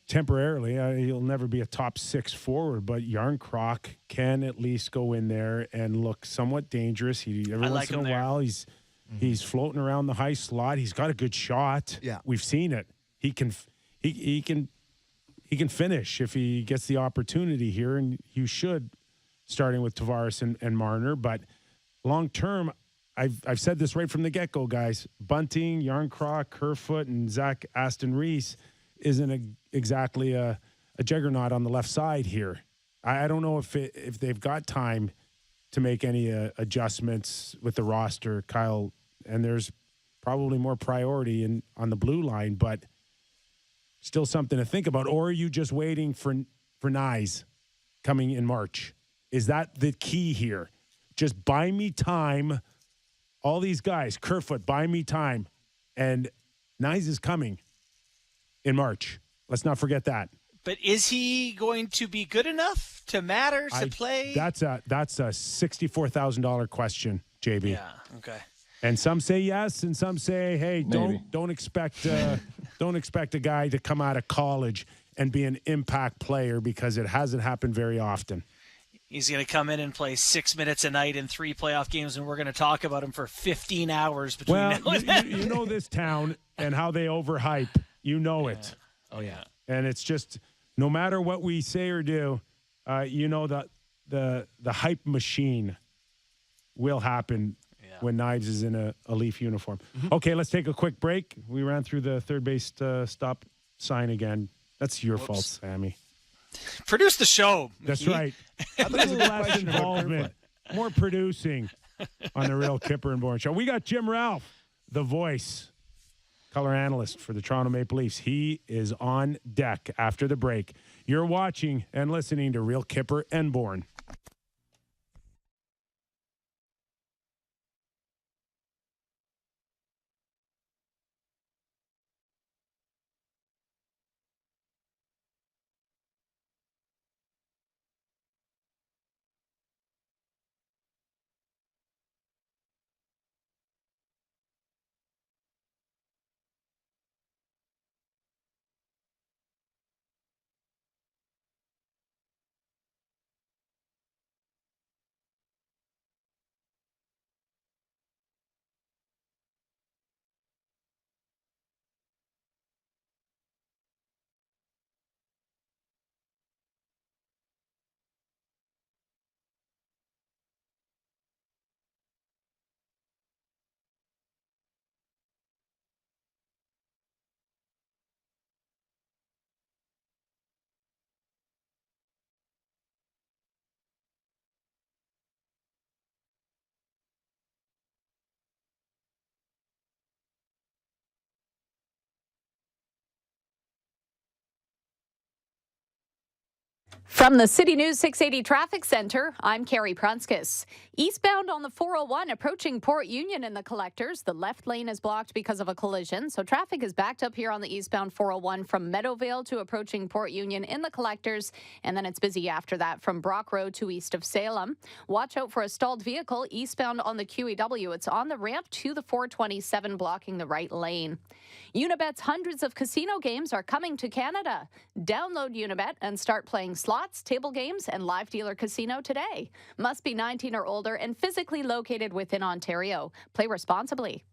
temporarily, he'll never be a top 6 forward, but Yarncroc can at least go in there and look somewhat dangerous. Every once in a while, he's floating around the high slot. He's got a good shot. Yeah, we've seen it. He can finish if he gets the opportunity here, and you should, starting with Tavares and Marner. But long term, I've said this right from the get-go, guys. Bunting, Yarncroc, Kerfoot, and Zach Aston-Reese isn't exactly a juggernaut on the left side here. I don't know if they've got time to make any adjustments with the roster, Kyle. And there's probably more priority on the blue line, but still something to think about. Or are you just waiting for Nyes coming in March? Is that the key here? Just buy me time. All these guys, Kerfoot, buy me time. And Nyes is coming in March. Let's not forget that. But is he going to be good enough to matter, to play? That's a $64,000 question, JB. Yeah, okay. And some say yes, and some say, hey, don't expect a guy to come out of college and be an impact player, because it hasn't happened very often. He's going to come in and play 6 minutes a night in 3 playoff games, and we're going to talk about him for 15 hours between now and then. You know this town and how they overhype. You know it. Oh, yeah. And it's just, no matter what we say or do, that the hype machine will happen when Knives is in a Leaf uniform. Mm-hmm. Okay, let's take a quick break. We ran through the third base stop sign again. That's your fault, Sammy. Produce the show, Mickey. That's right. A little less involvement, more producing on the Real Kyper and Bourne Show. We got Jim Ralph, the voice, color analyst for the Toronto Maple Leafs. He is on deck after the break. You're watching and listening to Real Kyper and Bourne. From the City News 680 Traffic Center, I'm Carrie Prunskis. Eastbound on the 401 approaching Port Union in the Collectors. The left lane is blocked because of a collision, so traffic is backed up here on the eastbound 401 from Meadowvale to approaching Port Union in the Collectors, and then it's busy after that from Brock Road to east of Salem. Watch out for a stalled vehicle eastbound on the QEW. It's on the ramp to the 427 blocking the right lane. Unibet's hundreds of casino games are coming to Canada. Download Unibet and start playing slots, table games, and live dealer casino today. Must be 19 or older and physically located within Ontario. Play responsibly.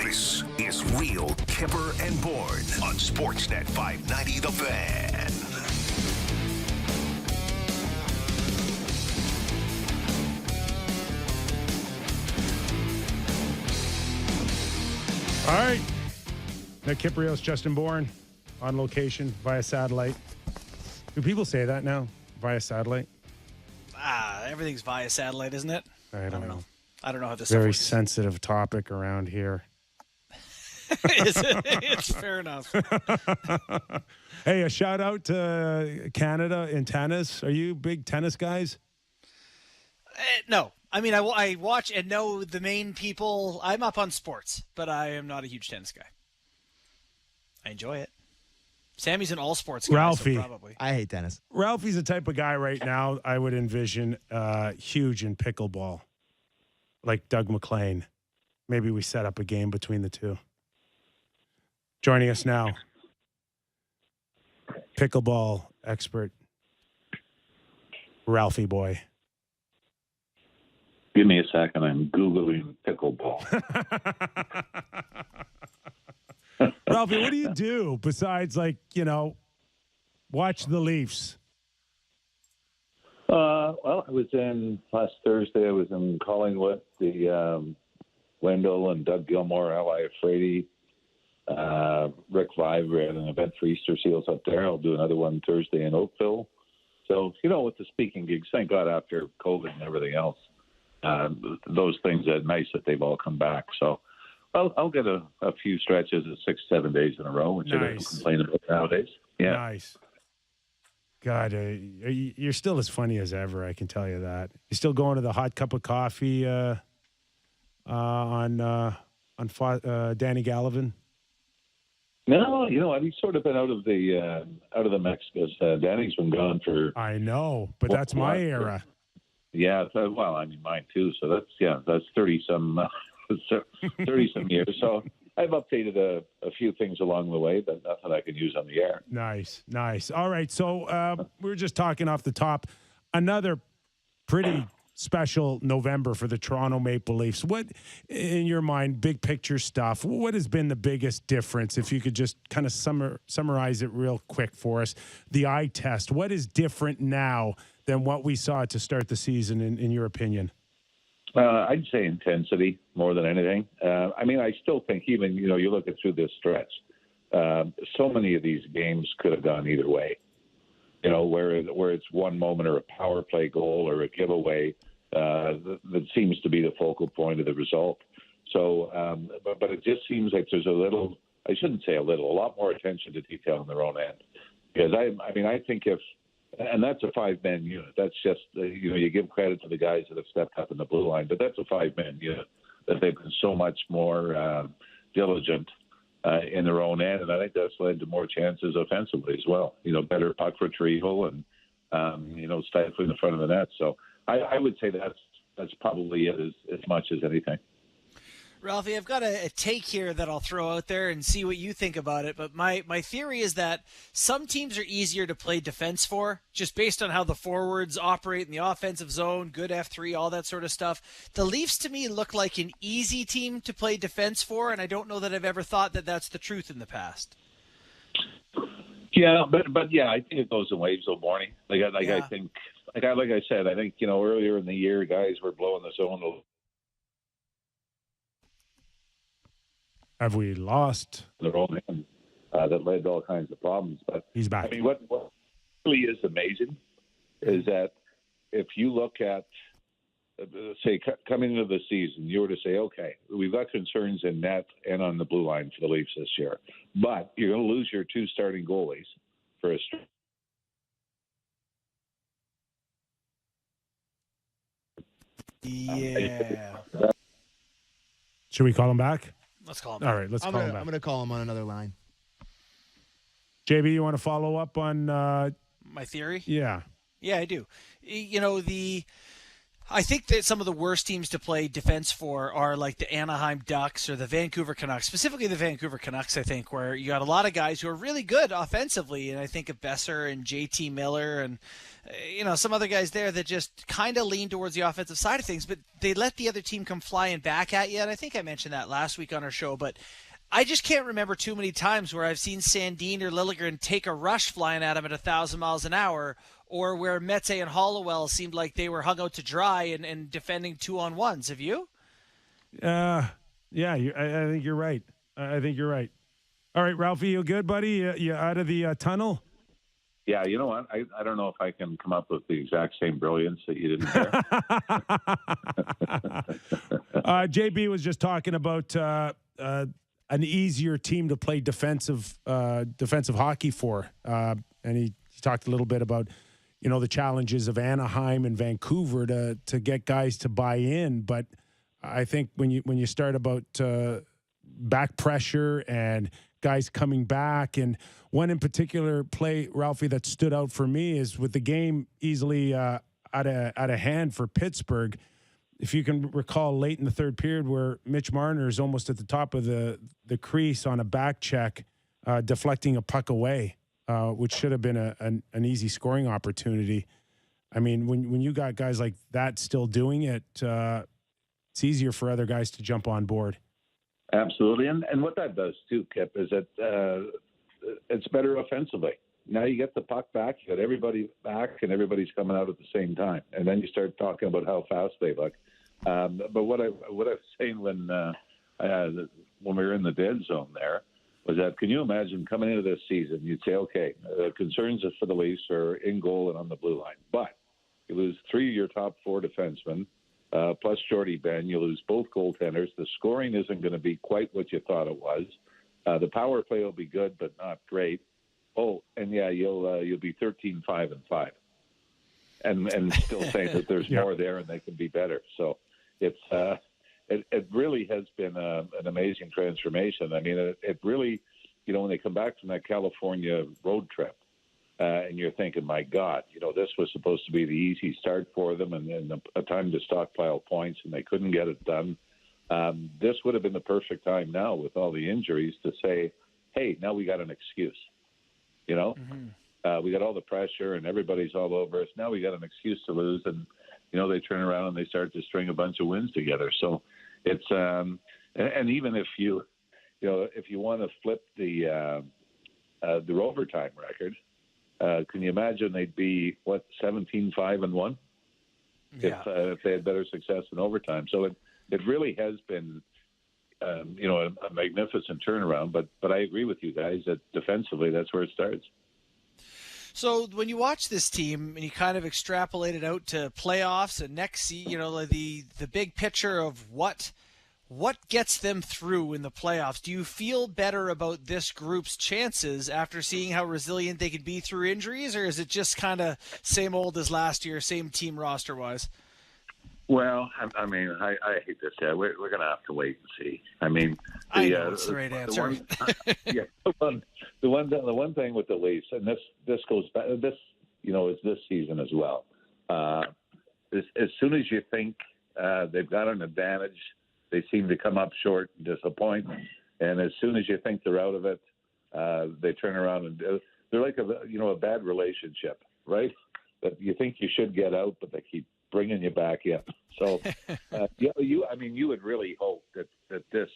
This is Real Kyper and Bourne on Sportsnet 590 The Fan. All right. The Kypreos, Justin Bourne on location via satellite. Do people say that now? Via satellite? Everything's via satellite, isn't it? I don't know. I don't know how this Very works. sensitive topic around here. It's fair enough. Hey, a shout out to Canada in tennis. Are you big tennis guys? No. I mean, I watch and know the main people. I'm up on sports, but I am not a huge tennis guy. I enjoy it. Sammy's an all sports guy, Ralphie. so probably. I hate tennis. Ralphie's the type of guy right now I would envision huge in pickleball, like Doug McLean. Maybe we set up a game between the two. Joining us now, pickleball expert, Ralphie boy. Give me a second. I'm Googling pickleball. Ralphie, what do you do besides, watch the Leafs? Well, I was last Thursday, I was in Collingwood, the Wendell and Doug Gilmore, Ally Frady, Rick Viver at an event for Easter Seals up there. I'll do another one Thursday in Oakville. So, with the speaking gigs, thank God after COVID and everything else, those things are nice that they've all come back. So I'll get a few stretches of 6-7 days in a row, which I don't complain about nowadays. Yeah. Nice. God, you're still as funny as ever, I can tell you that. You're still going to the hot cup of coffee on Danny Gallivan? No, I've sort of been out of the mix because Danny's been gone for. I know, but that's my era. Yeah, well, I mean mine too. So that's 30-some years. So I've updated a few things along the way, but nothing I can use on the air. Nice. All right, so we were just talking off the top. Another pretty special November for the Toronto Maple Leafs. What, in your mind, big picture stuff, what has been the biggest difference? If you could just kind of summarize it real quick for us. The eye test, what is different now than what we saw to start the season, in your opinion? I'd say intensity more than anything. I still think even, you look at through this stretch, so many of these games could have gone either way. Where it's one moment or a power play goal or a giveaway that seems to be the focal point of the result. So, but it just seems like there's a lot more attention to detail on their own end. Because I think and that's a 5-man unit. That's just, you give credit to the guys that have stepped up in the blue line, but that's a 5-man unit that they've been so much more diligent in their own end, and I think that's led to more chances offensively as well. Better puck retrieval and stifling the front of the net. So I would say that's probably it as much as anything. Ralphie, I've got a take here that I'll throw out there and see what you think about it. But my theory is that some teams are easier to play defense for, just based on how the forwards operate in the offensive zone, good F3, all that sort of stuff. The Leafs, to me, look like an easy team to play defense for, and I don't know that I've ever thought that that's the truth in the past. Yeah, but yeah, I think it goes in waves, though, Barney. I think, like I said, I think earlier in the year, guys were blowing the zone. Have we lost their own end? That led to all kinds of problems. But he's back. What really is amazing is that if you look at, say, coming into the season, you were to say, okay, we've got concerns in net and on the blue line for the Leafs this year, but you're going to lose your two starting goalies for a stretch. Yeah. Should we call him back? Let's call him. All right, let's call him back. I'm going to call him on another line. JB, you want to follow up on my theory? Yeah. Yeah, I do. I think that some of the worst teams to play defense for are like the Anaheim Ducks or the Vancouver Canucks, specifically the Vancouver Canucks, I think, where you got a lot of guys who are really good offensively. And I think of Besser and JT Miller and, some other guys there that just kind of lean towards the offensive side of things, but they let the other team come flying back at you. And I think I mentioned that last week on our show, but I just can't remember too many times where I've seen Sandin or Liljegren take a rush flying at him at 1,000 miles an hour, or where Mete and Hollowell seemed like they were hung out to dry and defending 2-on-1s. Have you? Yeah, I think you're right. I think you're right. All right, Ralphie, you good, buddy? You out of the tunnel? Yeah, you know what? I don't know if I can come up with the exact same brilliance that you didn't hear. JB was just talking about an easier team to play defensive hockey for, and he talked a little bit about the challenges of Anaheim and Vancouver to get guys to buy in. But I think when you start about back pressure and guys coming back, and one in particular play, Ralphie, that stood out for me is with the game easily out of hand for Pittsburgh. If you can recall late in the third period where Mitch Marner is almost at the top of the crease on a back check, deflecting a puck away, which should have been an easy scoring opportunity. I mean, when you got guys like that still doing it, it's easier for other guys to jump on board. Absolutely. And what that does too, Kip, is that it's better offensively. Now you get the puck back, you got everybody back, and everybody's coming out at the same time. And then you start talking about how fast they look. But what I was saying when we were in the dead zone there was that, can you imagine coming into this season, you'd say, okay, concerns for the Leafs are in goal and on the blue line. But you lose 3 of your top 4 defensemen, plus Jordy Ben. You lose both goaltenders. The scoring isn't going to be quite what you thought it was. The power play will be good, but not great. Oh, and yeah, you'll be 13-5-5, and still saying that there's more there and they can be better. So it's it really has been an amazing transformation. I mean, it really, when they come back from that California road trip, and you're thinking, my God, this was supposed to be the easy start for them and a time to stockpile points, and they couldn't get it done. This would have been the perfect time now with all the injuries to say, hey, now we got an excuse. We got all the pressure and everybody's all over us. Now we got an excuse to lose, and they turn around and they start to string a bunch of wins together. So it's and even if you want to flip the overtime record, can you imagine they'd be 17-5-1 if they had better success in overtime? So it really has been a magnificent turnaround. But I agree with you guys that defensively that's where it starts. So when you watch this team and you kind of extrapolate it out to playoffs and next, the big picture of what gets them through in the playoffs, do you feel better about this group's chances after seeing how resilient they could be through injuries, or is it just kind of same old as last year, same team roster-wise? Well, I mean, I hate this. We're going to have to wait and see. I mean, I know it's the right answer. The one thing with the Leafs, and this goes back. This is this season as well. As soon as you think they've got an advantage, they seem to come up short and disappoint. And as soon as you think they're out of it, they turn around and they're like a bad relationship, right? That you think you should get out, but they keep bringing you back in. So, you would really hope that this,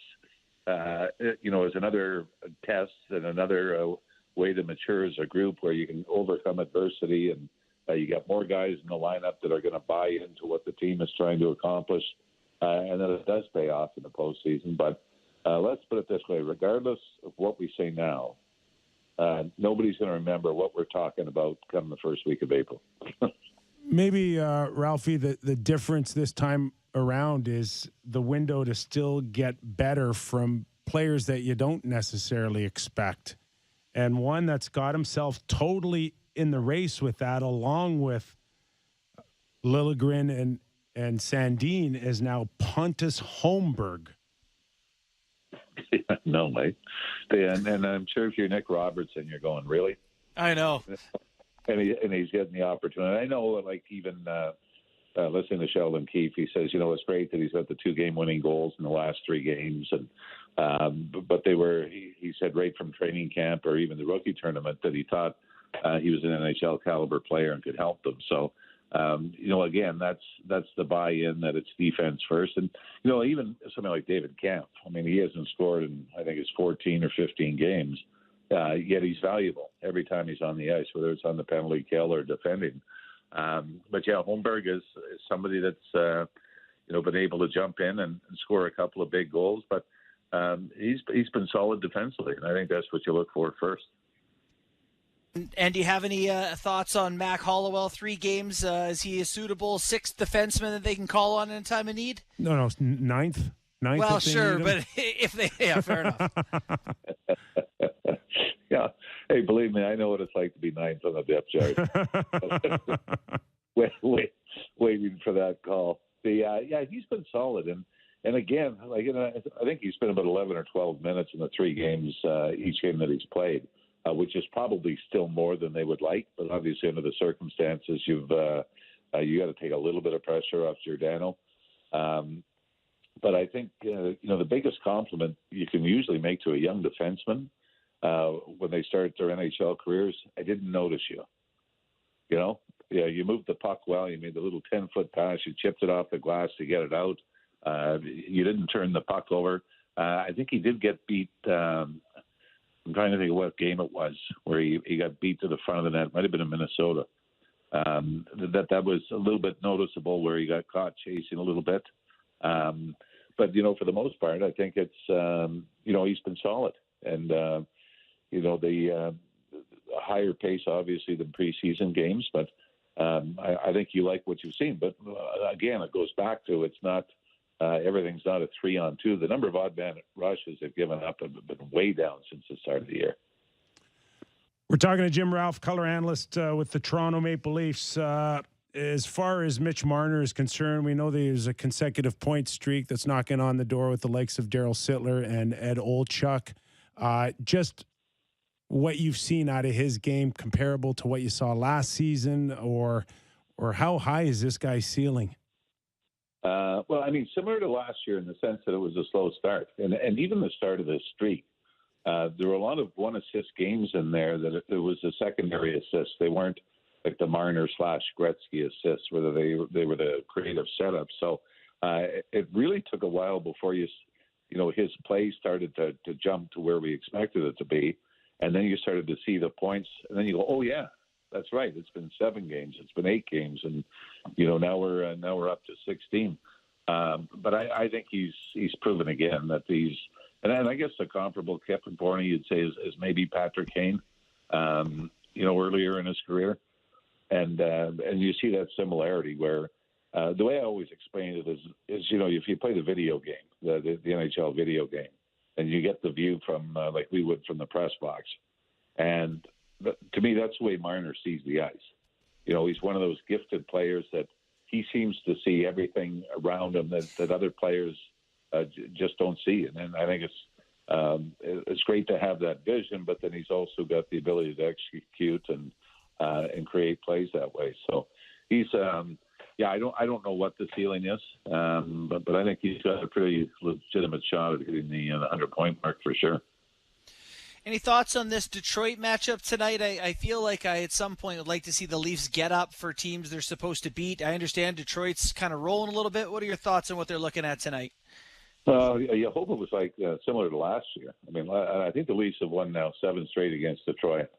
is another test and another way to mature as a group where you can overcome adversity and you got more guys in the lineup that are going to buy into what the team is trying to accomplish, and that it does pay off in the postseason. But let's put it this way: regardless of what we say now, nobody's going to remember what we're talking about come the first week of April. Maybe, Ralphie, the difference this time around is the window to still get better from players that you don't necessarily expect. And one that's got himself totally in the race with that, along with Liljegren and Sandin, is now Pontus Holmberg. No, mate. And I'm sure if you're Nick Robertson, you're going, really? I know. And he's getting the opportunity. I know, like even listening to Sheldon Keefe, he says, it's great that he's got the 2 game-winning goals in the last 3 games, and but they were, he said, right from training camp or even the rookie tournament that he thought he was an NHL caliber player and could help them. So, again, that's the buy-in that it's defense first, and even something like David Kampf. I mean, he hasn't scored in I think it's 14 or 15 games, yet he's valuable every time he's on the ice, whether it's on the penalty kill or defending. But yeah, Holmberg is somebody that's been able to jump in and score a couple of big goals, but he's been solid defensively, and I think that's what you look for first. And do you have any thoughts on Mac Hollowell? 3 games, is he a suitable 6th defenseman that they can call on in a time of need? No, ninth. Well, sure, but if they, fair enough. Yeah. Hey, believe me, I know what it's like to be 9th on the depth chart. Waiting for that call. He's been solid, and again, I think he's been about 11 or 12 minutes in the 3 games, each game that he's played, which is probably still more than they would like. But obviously, under the circumstances, you got to take a little bit of pressure off Giordano. But I think the biggest compliment you can usually make to a young defenseman when they start their NHL careers, I didn't notice you. You moved the puck well. You made the little 10-foot pass. You chipped it off the glass to get it out. You didn't turn the puck over. I think he did get beat. I'm trying to think of what game it was where he got beat to the front of the net. It might have been in Minnesota. That was a little bit noticeable where he got caught chasing a little bit. But for the most part, I think it's he's been solid, and the higher pace obviously than preseason games, but I think you like what you've seen. But again, it goes back to it's not everything's not a 3-on-2. The number of odd man rushes they've given up have been way down since the start of the year. We're talking to Jim Ralph, color analyst with the Toronto Maple Leafs. As far as Mitch Marner is concerned, we know there's a consecutive point streak that's knocking on the door with the likes of Daryl Sittler and Ed Olchuk. Just what you've seen out of his game comparable to what you saw last season, or how high is this guy's ceiling? Well, I mean, similar to last year in the sense that it was a slow start. And even the start of this streak, there were a lot of one-assist games in there that it was a secondary assist. They weren't like the Marner/Gretzky assists, whether they were the creative setup. So it really took a while before his play started to jump to where we expected it to be. And then you started to see the points, and then you go, oh, yeah. That's right. It's been 7 games. It's been 8 games, and now we're up to 16. But I think he's proven again that and I guess the comparable Kyper Bourne you'd say is maybe Patrick Kane, earlier in his career, and you see that similarity where the way I always explain it is if you play the video game, the NHL video game, and you get the view from like we would from the press box, and to me, that's the way Marner sees the ice. He's one of those gifted players that he seems to see everything around him that other players just don't see. And then I think it's great to have that vision, but then he's also got the ability to execute and create plays that way. So he's I don't know what the ceiling is, but I think he's got a pretty legitimate shot at hitting the 100-point mark for sure. Any thoughts on this Detroit matchup tonight? I feel like I at some point would like to see the Leafs get up for teams they're supposed to beat. I understand Detroit's kind of rolling a little bit. What are your thoughts on what they're looking at tonight? Well, you hope it was like similar to last year. I mean, I think the Leafs have won now 7 straight against Detroit.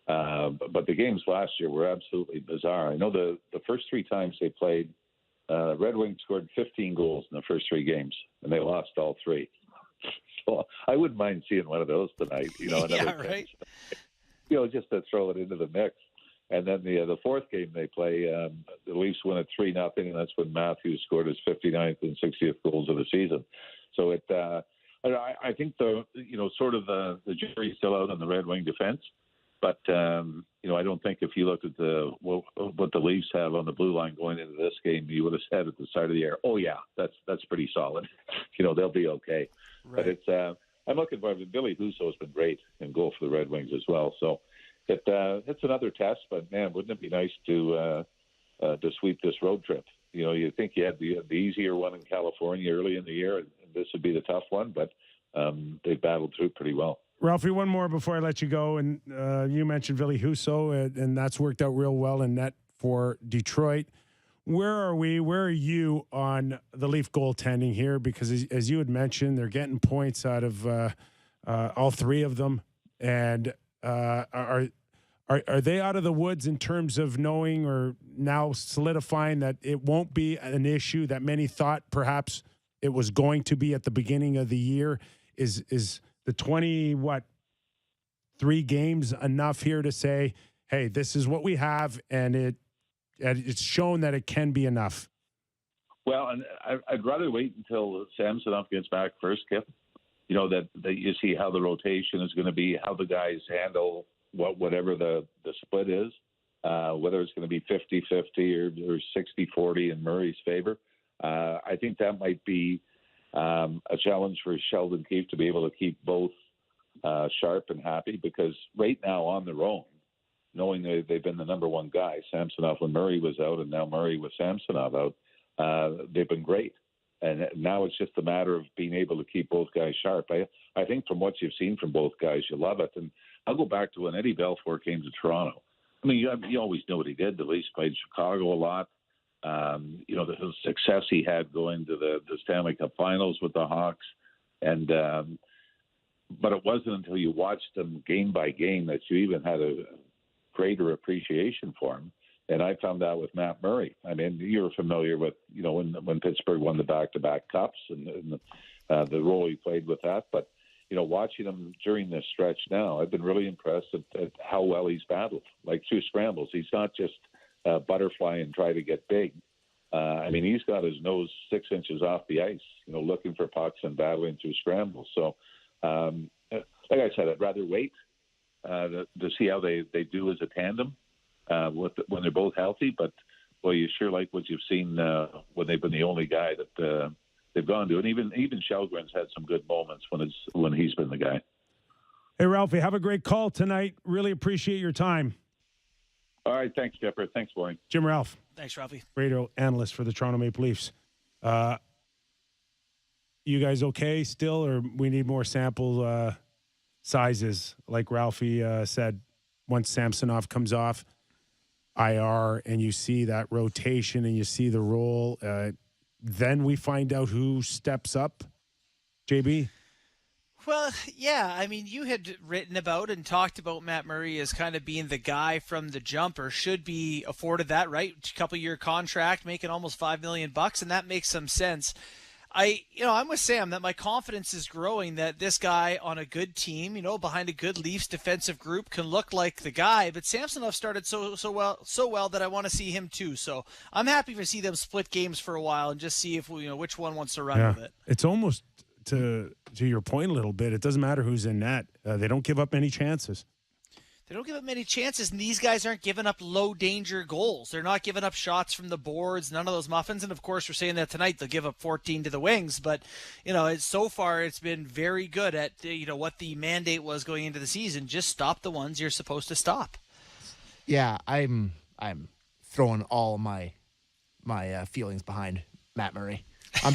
But the games last year were absolutely bizarre. I know the first 3 times they played, Red Wings scored 15 goals in the first 3 games, and they lost all 3. So I wouldn't mind seeing one of those tonight. Yeah, right. Just to throw it into the mix. And then the 4th game they play, the Leafs win at 3-0, and that's when Matthews scored his 59th and 60th goals of the season. So I think the jury's still out on the Red Wing defense. But, I don't think if you look at what the Leafs have on the blue line going into this game, you would have said at the start of the year, oh, yeah, that's pretty solid. They'll be okay. Right. But I'm looking for Billy Husso's been great in goal for the Red Wings as well. So it's another test. But, man, wouldn't it be nice to sweep this road trip? You think you had the easier one in California early in the year, and this would be the tough one, but they battled through pretty well. Ralphie, one more before I let you go. And you mentioned Ville Husso, and that's worked out real well in net for Detroit. Where are we? Where are you on the Leaf goaltending here? Because as you had mentioned, they're getting points out of all three of them. And are they out of the woods in terms of knowing or now solidifying that it won't be an issue that many thought perhaps it was going to be at the beginning of the year? Is the 3 games enough here to say, hey, this is what we have, and it's shown that it can be enough? Well, and I'd rather wait until Samsonov gets back first, Kip. That you see how the rotation is going to be, how the guys handle whatever the split is, whether it's going to be 50-50 or 60-40 in Murray's favor. I think that might be a challenge for Sheldon Keefe to be able to keep both sharp and happy, because right now on their own, knowing they've been the number one guy, Samsonov when Murray was out, and now Murray with Samsonov out, they've been great. And now it's just a matter of being able to keep both guys sharp. I think from what you've seen from both guys, you love it. And I'll go back to when Eddie Belfour came to Toronto. I mean, you always knew what he did. The Leafs played Chicago a lot. The success he had going to the Stanley Cup Finals with the Hawks. And but it wasn't until you watched them game by game that you even had a greater appreciation for him. And I found out with Matt Murray. I mean, you're familiar with, when Pittsburgh won the back-to-back cups and the role he played with that. But, watching him during this stretch now, I've been really impressed at how well he's battled, like through scrambles. He's not just butterfly and try to get big. He's got his nose 6 inches off the ice, looking for pucks and battling through scrambles. So, like I said, I'd rather wait to see how they do as a tandem. When they're both healthy, but well, you sure like what you've seen when they've been the only guy that they've gone to, and even Shelgren's had some good moments when he's been the guy. Hey, Ralphie, have a great call tonight. Really appreciate your time. All right, thanks, Jepper. Thanks, Bourne. Jim Ralph. Thanks, Ralphie. Radio analyst for the Toronto Maple Leafs. You guys okay still, or we need more sample sizes? Like Ralphie said, once Samsonov comes off IR and you see that rotation and you see the role, then we find out who steps up. JB? Well, yeah. You had written about and talked about Matt Murray as kind of being the guy from the jumper, should be afforded that, right? Couple-year contract, making almost $5 million, and that makes some sense. I'm with Sam that my confidence is growing that this guy on a good team, behind a good Leafs defensive group, can look like the guy. But Samsonov started so well that I want to see him too. So I'm happy to see them split games for a while and just see if which one wants to run with it. It's almost to your point a little bit. It doesn't matter who's in net. They don't give up any chances. They don't give up many chances, and these guys aren't giving up low-danger goals. They're not giving up shots from the boards, none of those muffins. And, of course, we're saying that tonight they'll give up 14 to the Wings. But, so far it's been very good at, what the mandate was going into the season. Just stop the ones you're supposed to stop. Yeah, I'm throwing all my feelings behind Matt Murray. I'm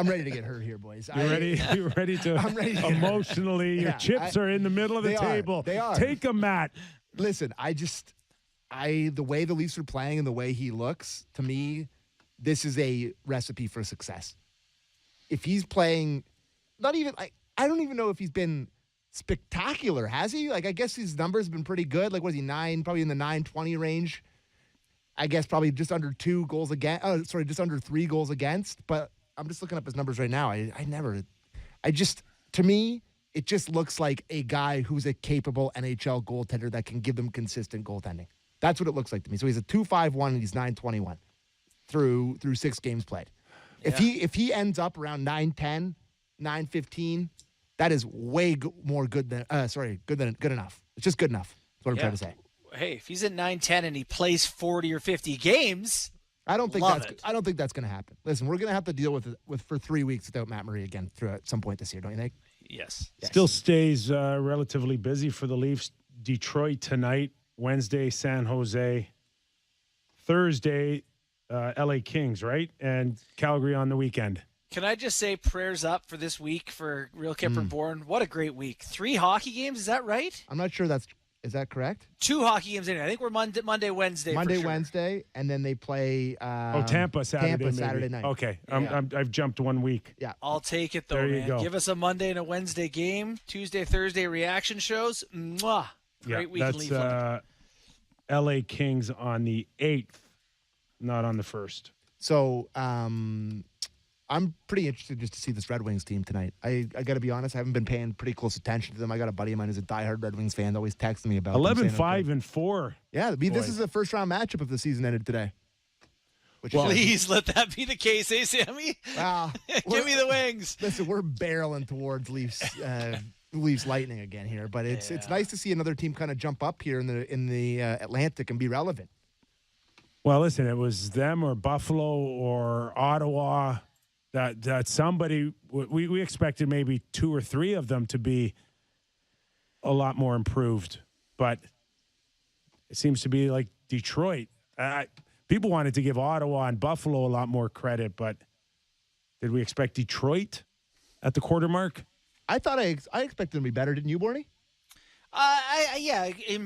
ready to get hurt here, boys. You're ready to I'm ready to emotionally. Your chips are in the middle of the table. They are. Take them, Matt. Listen, the way the Leafs are playing and the way he looks, to me, this is a recipe for success. If he's playing, I don't even know if he's been spectacular, has he? I guess his numbers have been pretty good. Was he 9, probably in the 920 range? I guess probably just under 2 goals against. Just under 3 goals against. But I'm just looking up his numbers right now. To me, it just looks like a guy who's a capable NHL goaltender that can give them consistent goaltending. That's what it looks like to me. So he's a 2.51 and he's 9.21 through 6 games played. Yeah. If he ends up around 9.10, 9.15, that is way more good than good enough. It's just good enough. That's what I'm trying to say. Hey, if he's at 9-10 and he plays 40 or 50 games, I don't think that's going to happen. Listen, we're going to have to deal with it for 3 weeks without Matt Murray again at some point this year, don't you think? Yes. Still stays relatively busy for the Leafs. Detroit tonight, Wednesday, San Jose. Thursday, LA Kings, right? And Calgary on the weekend. Can I just say prayers up for this week for Real Kyper Bourne? What a great week. 3 hockey games, is that right? I'm not sure is that correct? 2 hockey games in. I think we're Monday, Wednesday. Monday, for sure. Wednesday, and then they play Tampa Saturday. Tampa maybe. Saturday night. Okay, Yeah. I've jumped 1 week. Yeah. I'll take it, though, There you man. go. Give us a Monday and a Wednesday game. Tuesday, Thursday reaction shows. Mwah. Great week in That's Leafland. LA Kings on the 8th, not on the 1st. So I'm pretty interested just to see this Red Wings team tonight. I got to be honest, I haven't been paying pretty close attention to them. I got a buddy of mine who's a diehard Red Wings fan, always texting me about 11-5-4. Yeah, this is the first round matchup if the season ended today. Please let that be the case, eh, Sammy? Wow. Give me the Wings. Listen, we're barreling towards Leafs Lightning again here, but it's nice to see another team kind of jump up here in the Atlantic and be relevant. Well, listen, it was them or Buffalo or Ottawa that somebody we expected maybe 2 or 3 of them to be a lot more improved, but it seems to be like Detroit. People wanted to give Ottawa and Buffalo a lot more credit, but did we expect Detroit at the quarter mark? I thought I expected them to be better, didn't you, Borny?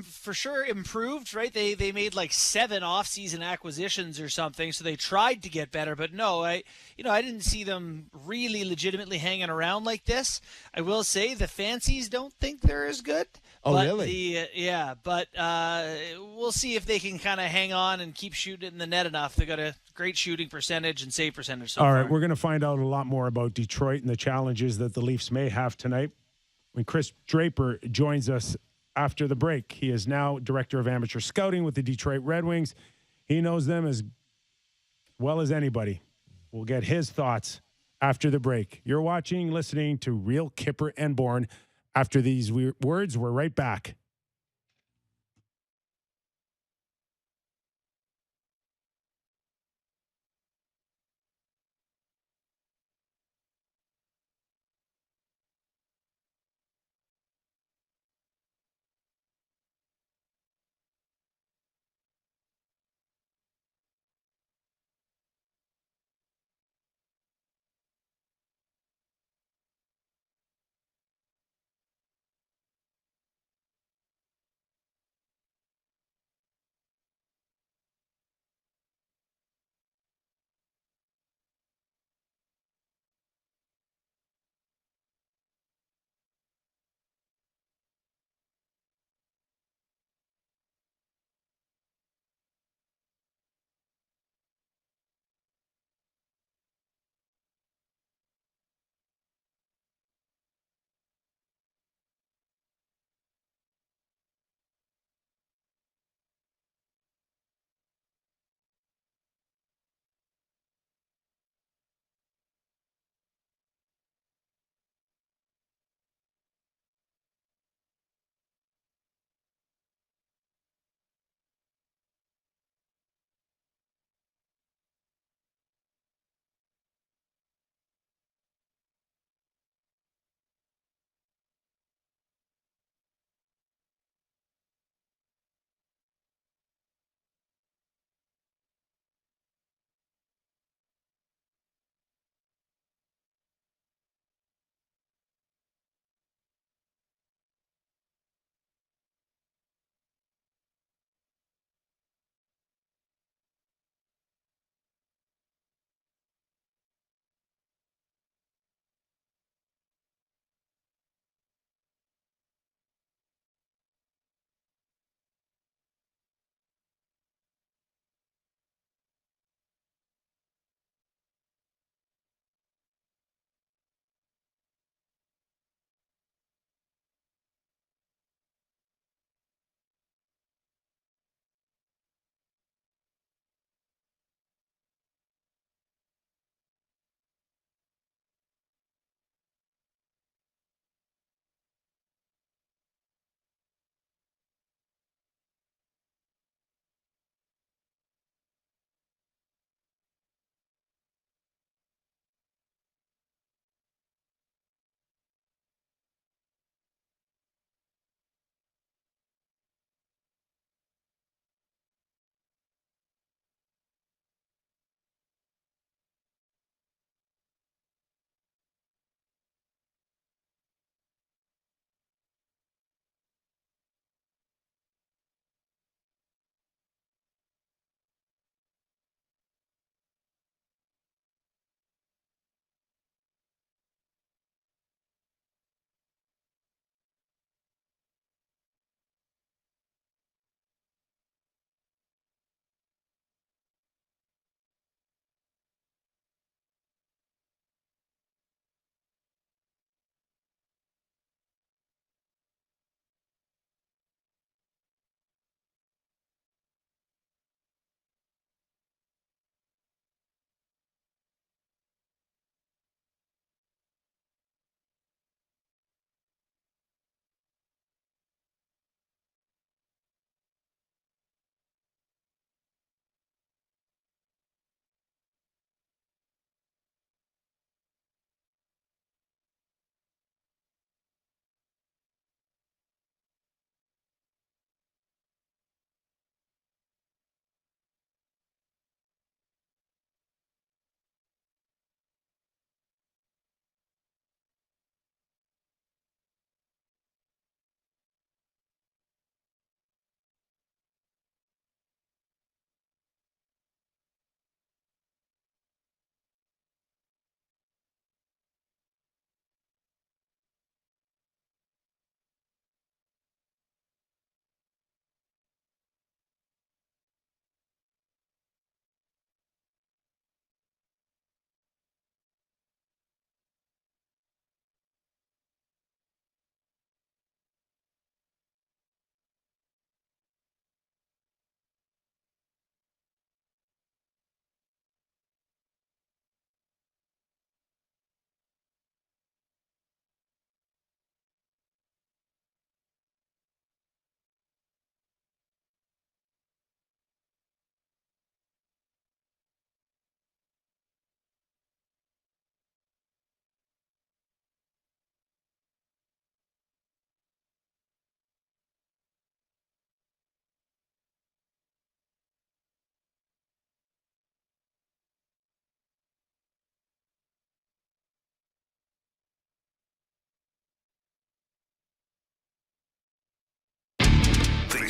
For sure improved, right? They made like 7 off-season acquisitions or something, so they tried to get better. But no, I didn't see them really legitimately hanging around like this. I will say the Fancies don't think they're as good. Oh, but really? But we'll see if they can kind of hang on and keep shooting it in the net enough. They got a great shooting percentage and save percentage so All far. right, we're going to find out a lot more about Detroit and the challenges that the Leafs may have tonight when Chris Draper joins us after the break. He is now Director of Amateur Scouting with the Detroit Red Wings. He knows them as well as anybody. We'll get his thoughts after the break. You're listening to Real Kyper and Bourne. After these words, we're right back.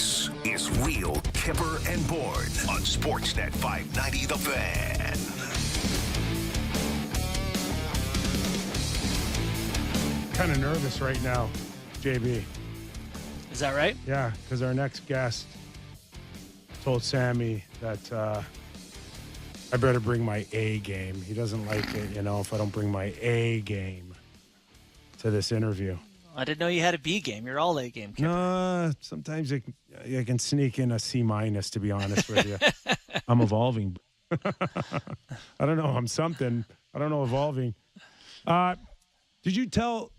This is Real Kyper and Bourne on Sportsnet 590 The Fan. Kind of nervous right now, JB. Is that right? Yeah, because our next guest told Sammy that I better bring my A game. He doesn't like it, if I don't bring my A game to this interview. I didn't know you had a B game. You're all A game. No, sometimes I can sneak in a C-, to be honest with you. I'm evolving. I don't know. I'm something. I don't know, evolving. Did you tell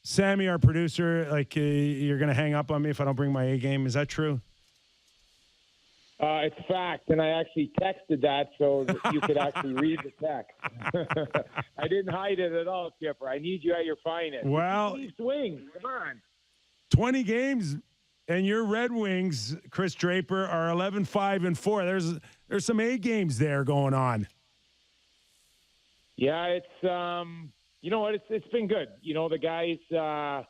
Sammy, our producer, you're going to hang up on me if I don't bring my A game? Is that true? It's fact, and I actually texted that so that you could actually read the text. I didn't hide it at all, Kyper. I need you at your finest. Well, swing. Come on. 20 games, and your Red Wings, Chris Draper, are 11-5-4. There's some A games there going on. Yeah, it's you know what? It's been good. The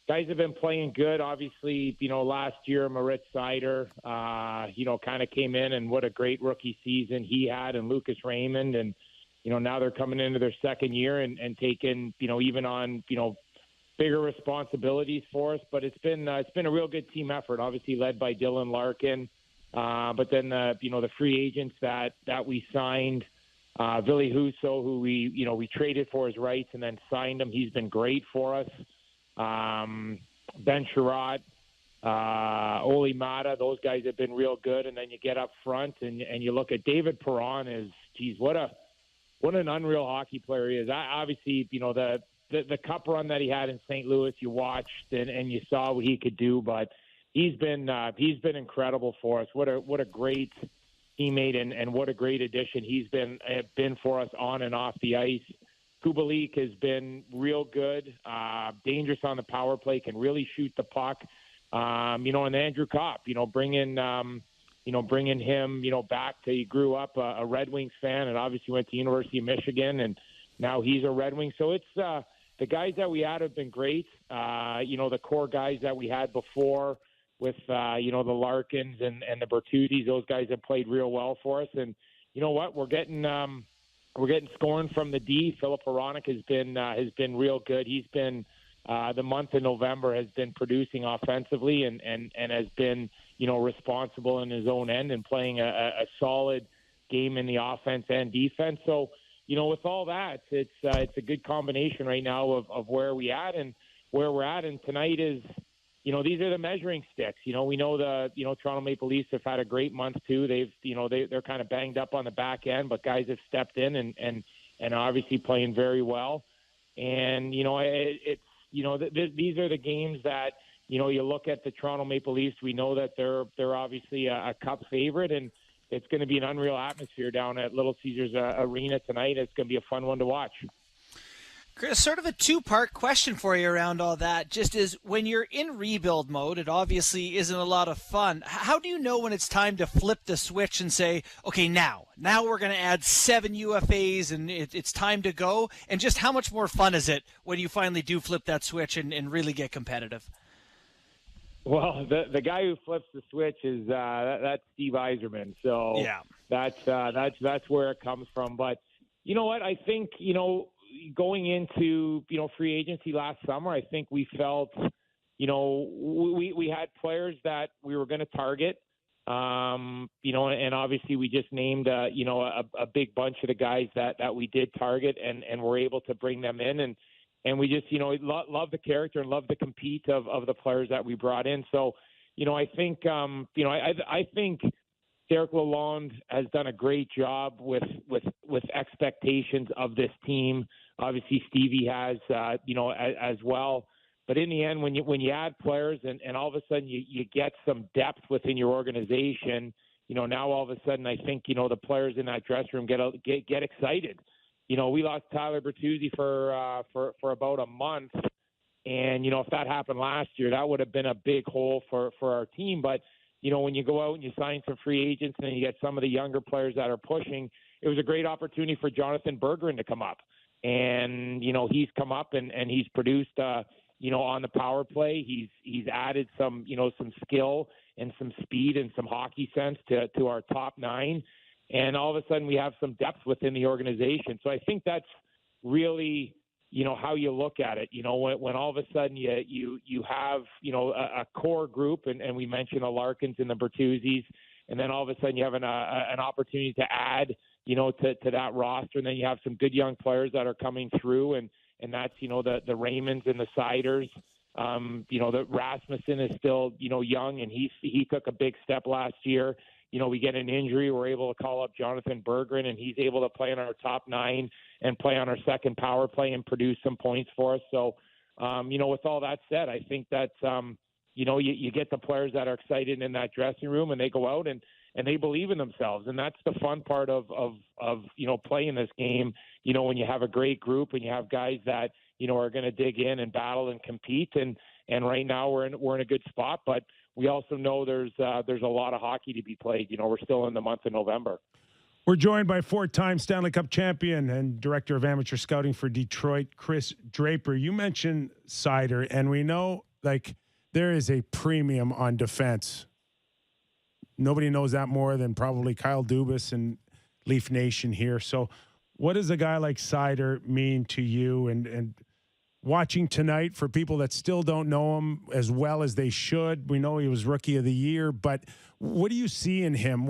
guys have been playing good. Obviously, last year Moritz Seider, kind of came in, and what a great rookie season he had, and Lucas Raymond, and now they're coming into their second year and taking even on bigger responsibilities for us. But it's been a real good team effort. Obviously led by Dylan Larkin, but then the free agents that we signed. Ville Husso, who we traded for his rights and then signed him. He's been great for us. Ben Sherratt, Oli Mata, those guys have been real good. And then you get up front and you look at David Perron what an unreal hockey player he is. Obviously, the cup run that he had in St. Louis, you watched and you saw what he could do, but he's been incredible for us. What a great teammate and what a great addition he's been for us on and off the ice. Kubalik has been real good, dangerous on the power play, can really shoot the puck. And Andrew Kopp, bringing him, back to, he grew up a Red Wings fan and obviously went to University of Michigan, and now he's a Red Wing. So it's the guys that we had have been great. The core guys that we had before with, the Larkins and the Bertuzzis, those guys have played real well for us. And you know what, we're getting scoring from the D. Filip Hronek has been real good. He's been the month of November has been producing offensively and has been responsible in his own end and playing a solid game in the offense and defense. So with all that, it's a good combination right now of where we at and where we're at. And tonight is these are the measuring sticks. We know the Toronto Maple Leafs have had a great month too. They're kind of banged up on the back end, but guys have stepped in and obviously playing very well. And these are the games that you look at the Toronto Maple Leafs. We know that they're obviously a cup favorite, and it's going to be an unreal atmosphere down at Little Caesars Arena tonight. It's going to be a fun one to watch. Chris, sort of a two-part question for you around all that. Just as when you're in rebuild mode, it obviously isn't a lot of fun. How do you know when it's time to flip the switch and say, okay, now we're going to add 7 UFAs and it's time to go? And just how much more fun is it when you finally do flip that switch and really get competitive? Well, the guy who flips the switch is that's Steve Yzerman. So yeah, that's where it comes from. But you know what? I think going into free agency last summer, I think we felt we had players that we were going to target. And obviously we just named a big bunch of the guys that we did target and were able to bring them in and we just love the character and love the compete of the players that we brought in. So I think I think Derek Lalonde has done a great job with expectations of this team. Obviously, Stevie has, as well. But in the end, when you add players and all of a sudden you get some depth within your organization, now all of a sudden I think the players in that dressing room get excited. We lost Tyler Bertuzzi for about a month, and if that happened last year, that would have been a big hole for our team. But when you go out and you sign some free agents and you get some of the younger players that are pushing, it was a great opportunity for Jonathan Bergeron to come up. And, he's come up and he's produced, on the power play. He's added some skill and some speed and some hockey sense to our top nine. And all of a sudden we have some depth within the organization. So I think that's really, how you look at it. When all of a sudden you have, a core group, and we mentioned the Larkins and the Bertuzzis, and then all of a sudden you have an opportunity to add, to that roster, and then you have some good young players that are coming through, and that's, the Raymonds and the Siders. The Rasmussen is still, young, and he took a big step last year. We get an injury, we're able to call up Jonathan Berggren, and he's able to play in our top nine and play on our second power play and produce some points for us. So, with all that said, I think that, you get the players that are excited in that dressing room, and they go out and they believe in themselves. And that's the fun part of playing this game, when you have a great group and you have guys that, are going to dig in and battle and compete. And right now we're in a good spot, but we also know there's a lot of hockey to be played. We're still in the month of November. We're joined by 4-time Stanley Cup champion and director of amateur scouting for Detroit, Chris Draper. You mentioned Sider, and we know there is a premium on defense. Nobody knows that more than probably Kyle Dubas and Leaf Nation here. So what does a guy like Sider mean to you? And watching tonight, for people that still don't know him as well as they should, we know he was Rookie of the Year, but what do you see in him?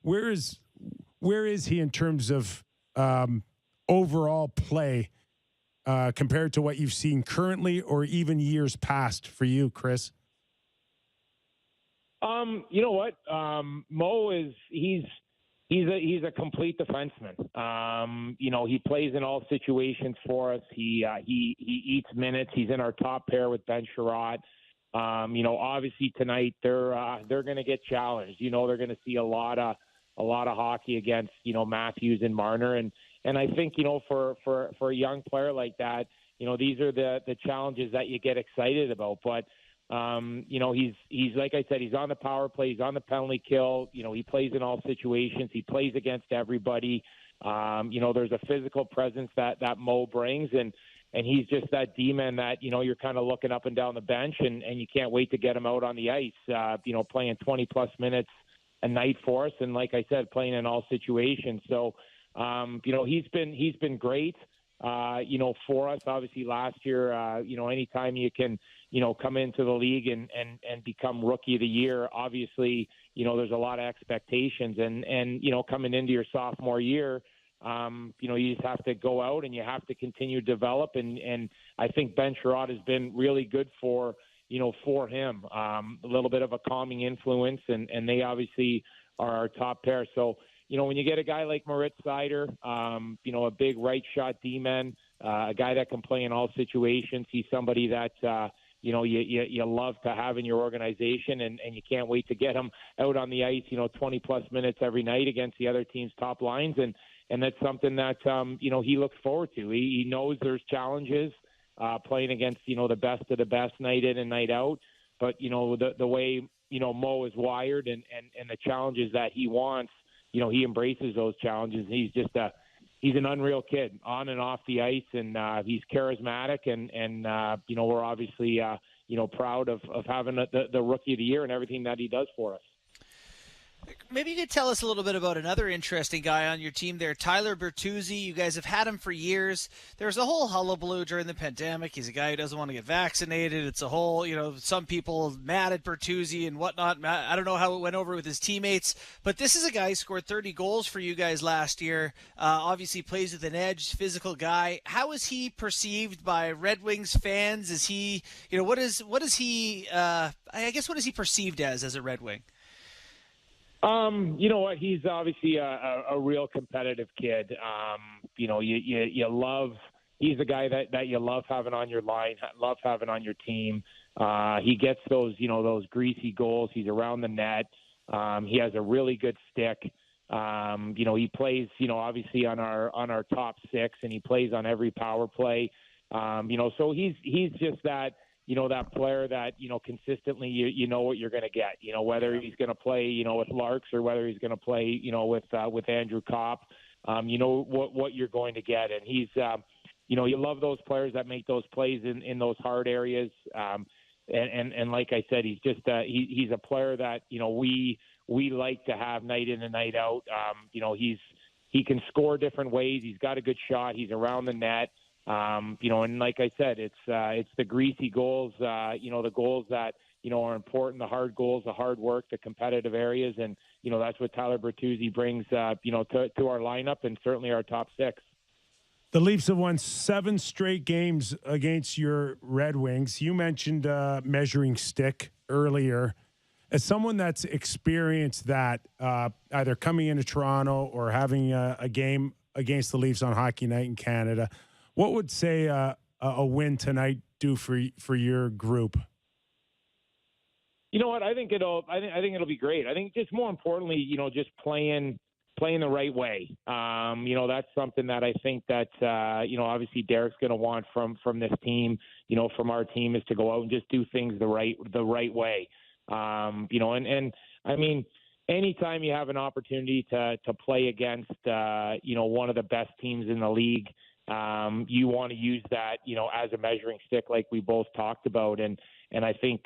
Where is he in terms of overall play compared to what you've seen currently or even years past for you, Chris? You know what? Mo he's a complete defenseman. He plays in all situations for us. He eats minutes. He's in our top pair with Ben Sherratt. Obviously tonight they're going to get challenged. They're going to see a lot of hockey against, Matthews and Marner. And I think, for a young player like that, these are the challenges that you get excited about. But, he's like I said, he's on the power play, he's on the penalty kill. He plays in all situations. He plays against everybody. There's a physical presence that Mo brings, and he's just that D-man that, you're kind of looking up and down the bench, and you can't wait to get him out on the ice, playing 20-plus minutes a night for us. And like I said, playing in all situations. So, he's been great, for us. Obviously last year, anytime you can, come into the league and become Rookie of the Year, obviously, there's a lot of expectations, and coming into your sophomore year, you just have to go out and you have to continue to develop. And I think Ben Sherratt has been really good for him, a little bit of a calming influence, and they obviously are our top pair. So, when you get a guy like Moritz Sider, a big right shot D-man, a guy that can play in all situations, he's somebody that, you love to have in your organization, and you can't wait to get him out on the ice, 20-plus minutes every night against the other team's top lines. And that's something that, he looks forward to. He knows there's challenges playing against, the best of the best night in and night out. But, the way, Mo is wired and the challenges that he wants, he embraces those challenges. He's just he's an unreal kid on and off the ice, and he's charismatic, and we're obviously, proud of having the Rookie of the Year and everything that he does for us. Maybe you could tell us a little bit about another interesting guy on your team there, Tyler Bertuzzi. You guys have had him for years. There's a whole hullabaloo during the pandemic. He's a guy who doesn't want to get vaccinated. It's a whole, some people mad at Bertuzzi and whatnot. I don't know how it went over with his teammates, but this is a guy who scored 30 goals for you guys last year. Obviously plays with an edge, physical guy. How is he perceived by Red Wings fans? Is he, what is he perceived as a Red Wing? You know what? He's obviously a real competitive kid. You love. He's a guy that you love having on your line, love having on your team. He gets those greasy goals. He's around the net. He has a really good stick. He plays, obviously on our top six, and he plays on every power play. So he's just that. That player that, consistently, you know what you're going to get, whether he's going to play, with Larks or whether he's going to play, with Andrew Kopp, what you're going to get. And he's, you love those players that make those plays in those hard areas. and like I said, he's just he's a player that we like to have night in and night out. He can score different ways. He's got a good shot. He's around the net. And like I said, it's the greasy goals. The goals that are important, the hard goals, the hard work, the competitive areas, and that's what Tyler Bertuzzi brings to our lineup and certainly our top six. The Leafs have won 7 straight games against your Red Wings. You mentioned measuring stick earlier. As someone that's experienced that, either coming into Toronto or having a game against the Leafs on Hockey Night in Canada, what would say a win tonight do for your group? You know what? I think it'll be great. I think just more importantly, just playing the right way. That's something that I think that obviously Derek's going to want from this team, from our team, is to go out and just do things the right way. And I mean, anytime you have an opportunity to play against one of the best teams in the league, you want to use that as a measuring stick, like we both talked about. And I think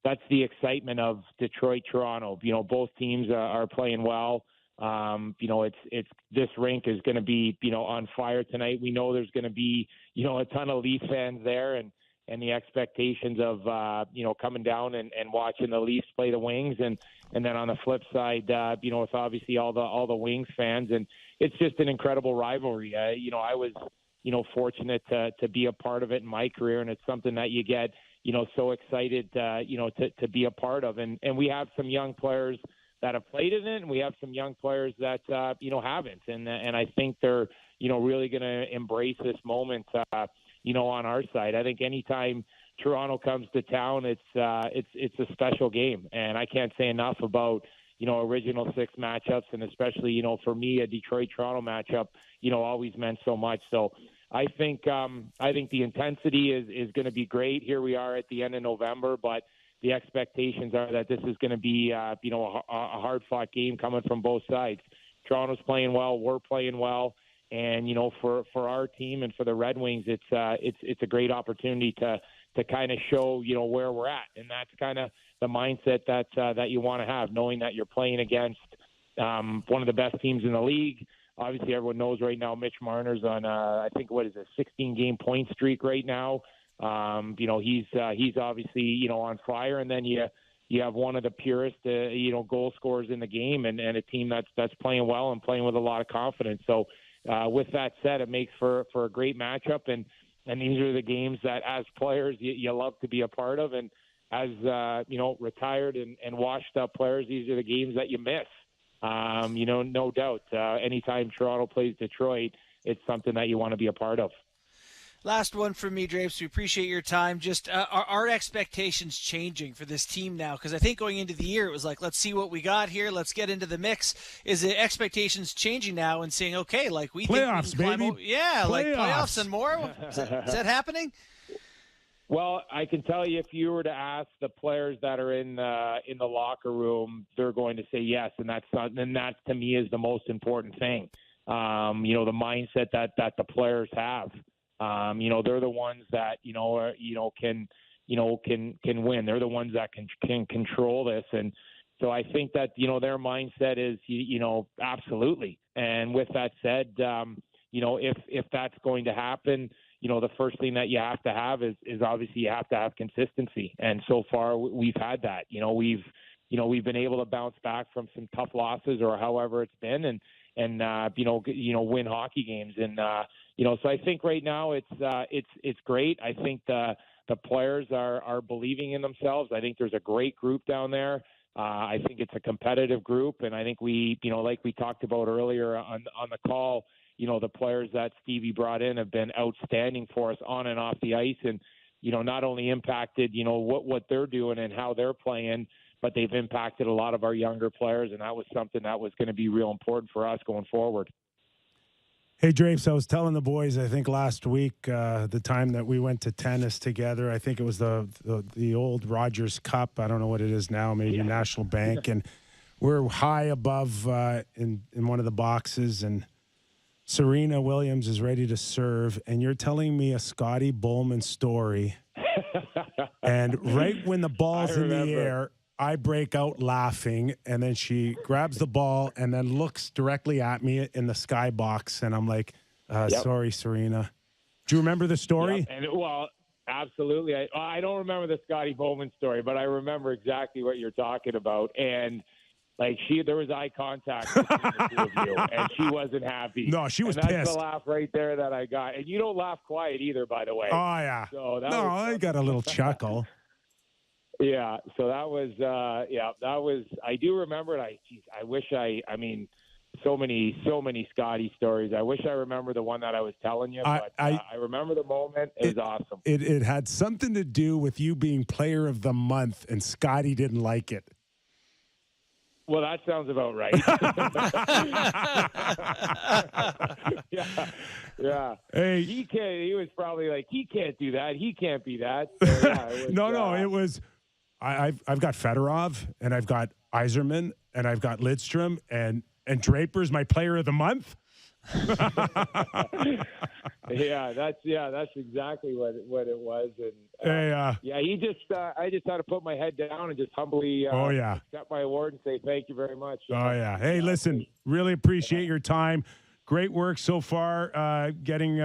that's the excitement of Detroit, Toronto. Both teams are playing well. It's this rink is going to be on fire tonight. We know there's going to be a ton of Leaf fans there, and the expectations of coming down and watching the Leafs play the Wings, and then on the flip side, it's obviously all the Wings fans, and it's just an incredible rivalry. I was fortunate to be a part of it in my career, and it's something that you get so excited to be a part of, and we have some young players that have played in it, and we have some young players that haven't, and I think they're really going to embrace this moment. On our side, I think anytime Toronto comes to town, it's a special game, and I can't say enough about original six matchups, and especially for me, a Detroit-Toronto matchup always meant so much. So I think the intensity is going to be great. Here we are at the end of November, but the expectations are that this is going to be a hard-fought game coming from both sides. Toronto's playing well, we're playing well. And for our team and for the Red Wings, it's a great opportunity to kind of show where we're at, and that's kind of the mindset that you want to have, knowing that you're playing against one of the best teams in the league. Obviously, everyone knows right now Mitch Marner's on I think what is a 16-game point streak right now. He's obviously on fire, and then you have one of the purest goal scorers in the game, and a team that's playing well and playing with a lot of confidence. So. With that said, it makes for a great matchup, and these are the games that, as players, you love to be a part of, and as retired and washed up players, these are the games that you miss. No doubt. Anytime Toronto plays Detroit, it's something that you want to be a part of. Last one from me, Drapes. We appreciate your time. Just are expectations changing for this team now? Because I think going into the year, it was like, let's see what we got here. Let's get into the mix. Is the expectations changing now and saying, okay, like we playoffs, think we can baby. like playoffs and more? Is that happening? Well, I can tell you, if you were to ask the players that are in the locker room, they're going to say yes, and that to me is the most important thing. The mindset that the players have. They're the ones that can win. They're the ones that can control this, and so I think that their mindset is absolutely. And with that said, if that's going to happen, the first thing that you have to have is obviously you have to have consistency. And so far we've had that. We've been able to bounce back from some tough losses or however it's been, and win hockey games. And so I think right now it's great. I think the players are believing in themselves. I think there's a great group down there. I think it's a competitive group, and I think we, like we talked about earlier on the call, the players that Stevie brought in have been outstanding for us on and off the ice, and not only impacted what they're doing and how they're playing, but they've impacted a lot of our younger players, and that was something that was going to be real important for us going forward. Hey, Drapes, I was telling the boys, I think last week, the time that we went to tennis together, I think it was the old Rogers Cup. I don't know what it is now, maybe National Bank. And we're high above in one of the boxes, and Serena Williams is ready to serve. And you're telling me a Scotty Bowman story And right when the ball's in the remember. air, I break out laughing, and then she grabs the ball and then looks directly at me in the skybox, and I'm like, sorry, Serena. Do you remember the story? Yep. And absolutely. I don't remember the Scotty Bowman story, but I remember exactly what you're talking about. And like there was eye contact between the two of you, and she wasn't happy. No, she was and that's pissed. the laugh right there that I got. And you don't laugh quiet either, by the way. Oh, yeah. So I got a little chuckle. Yeah. So that was, I do remember it. I wish I mean, so many Scotty stories. I wish I remember the one that I was telling you, but I remember the moment. It was awesome. It had something to do with you being player of the month, and Scotty didn't like it. Well, that sounds about right. Yeah. Hey, he was probably like, he can't do that. He can't be that. So, yeah, it was. I've got Fedorov, and I've got Yzerman, and I've got Lidstrom, and Draper's my player of the month. That's exactly what it was. And I just had to put my head down and just humbly accept my award and say thank you very much. Hey, listen, really appreciate your time. Great work so far, getting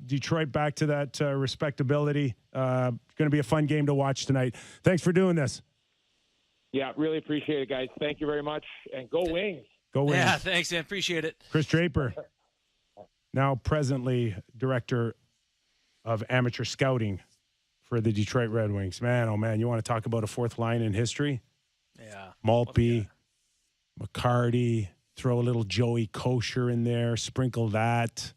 Detroit back to that respectability. Going to be a fun game to watch tonight. Thanks for doing this. Yeah, really appreciate it, guys. Thank you very much, and go Wings. Go Wings. Yeah, thanks, man. Appreciate it. Chris Draper, now presently director of amateur scouting for the Detroit Red Wings. Man, oh man, you want to talk about a fourth line in history? Yeah. Maltby, McCarty, throw a little Joey Kosher in there, sprinkle that.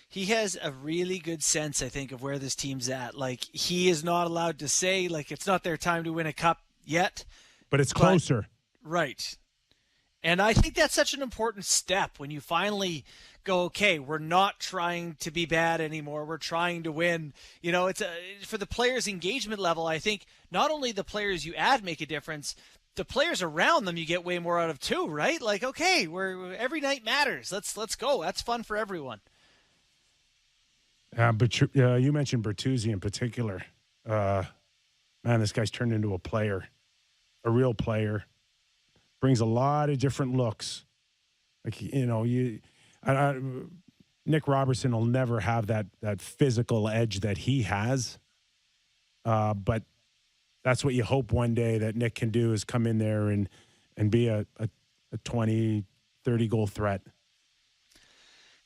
He has a really good sense, I think, of where this team's at. Like, he is not allowed to say, like, it's not their time to win a cup yet. But it's closer. Right. And I think that's such an important step when you finally go, okay, we're not trying to be bad anymore. We're trying to win. You know, for the players' engagement level, I think not only the players you add make a difference, the players around them you get way more out of too, right? Like, okay, every night matters. Let's go. That's fun for everyone. But you mentioned Bertuzzi in particular. Man, this guy's turned into a player, a real player. Brings a lot of different looks. Like, you know, Nick Robertson will never have that physical edge that he has. But that's what you hope one day that Nick can do, is come in there and be a 20, 30 goal threat.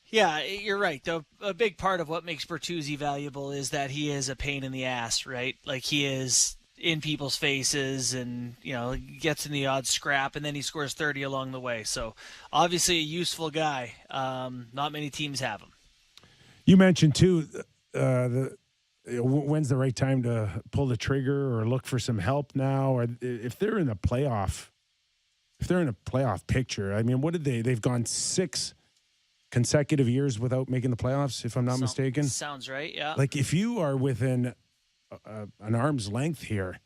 Yeah, you're right. A big part of what makes Bertuzzi valuable is that he is a pain in the ass, right? Like, he is in people's faces and, you know, gets in the odd scrap, and then he scores 30 along the way. So, obviously a useful guy. Not many teams have him. You mentioned, too, when's the right time to pull the trigger or look for some help now? Or if they're in a playoff picture, I mean, what did they've gone 6 consecutive years without making the playoffs, if I'm not mistaken. Sounds right, yeah. Like, if you are within an arm's length here,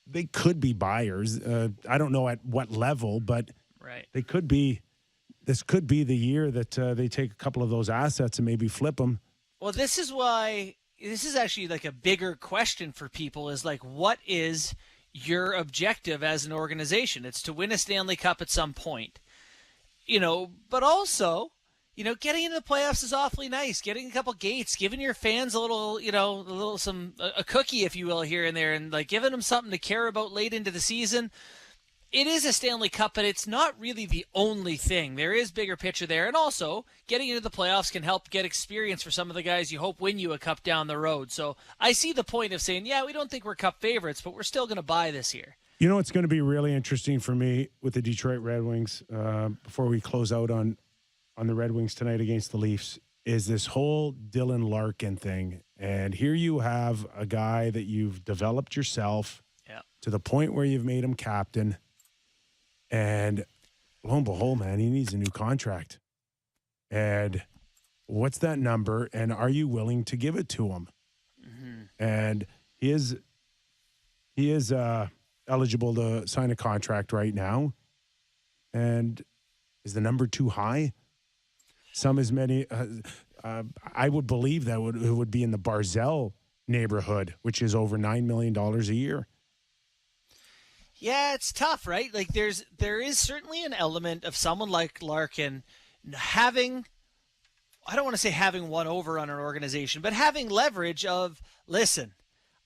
they could be buyers. I don't know at what level, but they could be. This could be the year that they take a couple of those assets and maybe flip them. Well, this is why this is actually like a bigger question for people, is like, what is your objective as an organization? It's to win a Stanley Cup at some point, you know, but also, you know, getting into the playoffs is awfully nice. Getting a couple gates, giving your fans a little, you know, a cookie, if you will, here and there, and like giving them something to care about late into the season. It is a Stanley Cup, but it's not really the only thing. There is bigger picture there, and also getting into the playoffs can help get experience for some of the guys you hope win you a cup down the road. So I see the point of saying, yeah, we don't think we're cup favorites, but we're still going to buy this year. You know what's going to be really interesting for me with the Detroit Red Wings, before we close out on the Red Wings tonight against the Leafs, is this whole Dylan Larkin thing. And here you have a guy that you've developed yourself to the point where you've made him captain. And lo and behold, man, he needs a new contract. And what's that number? And are you willing to give it to him? Mm-hmm. And he is eligible to sign a contract right now. And is the number too high? Some as many. I would believe that it would be in the Barzell neighborhood, which is over $9 million a year. Yeah, it's tough, right? Like there is certainly an element of someone like Larkin having, I don't want to say having one over on an organization, but having leverage of, listen,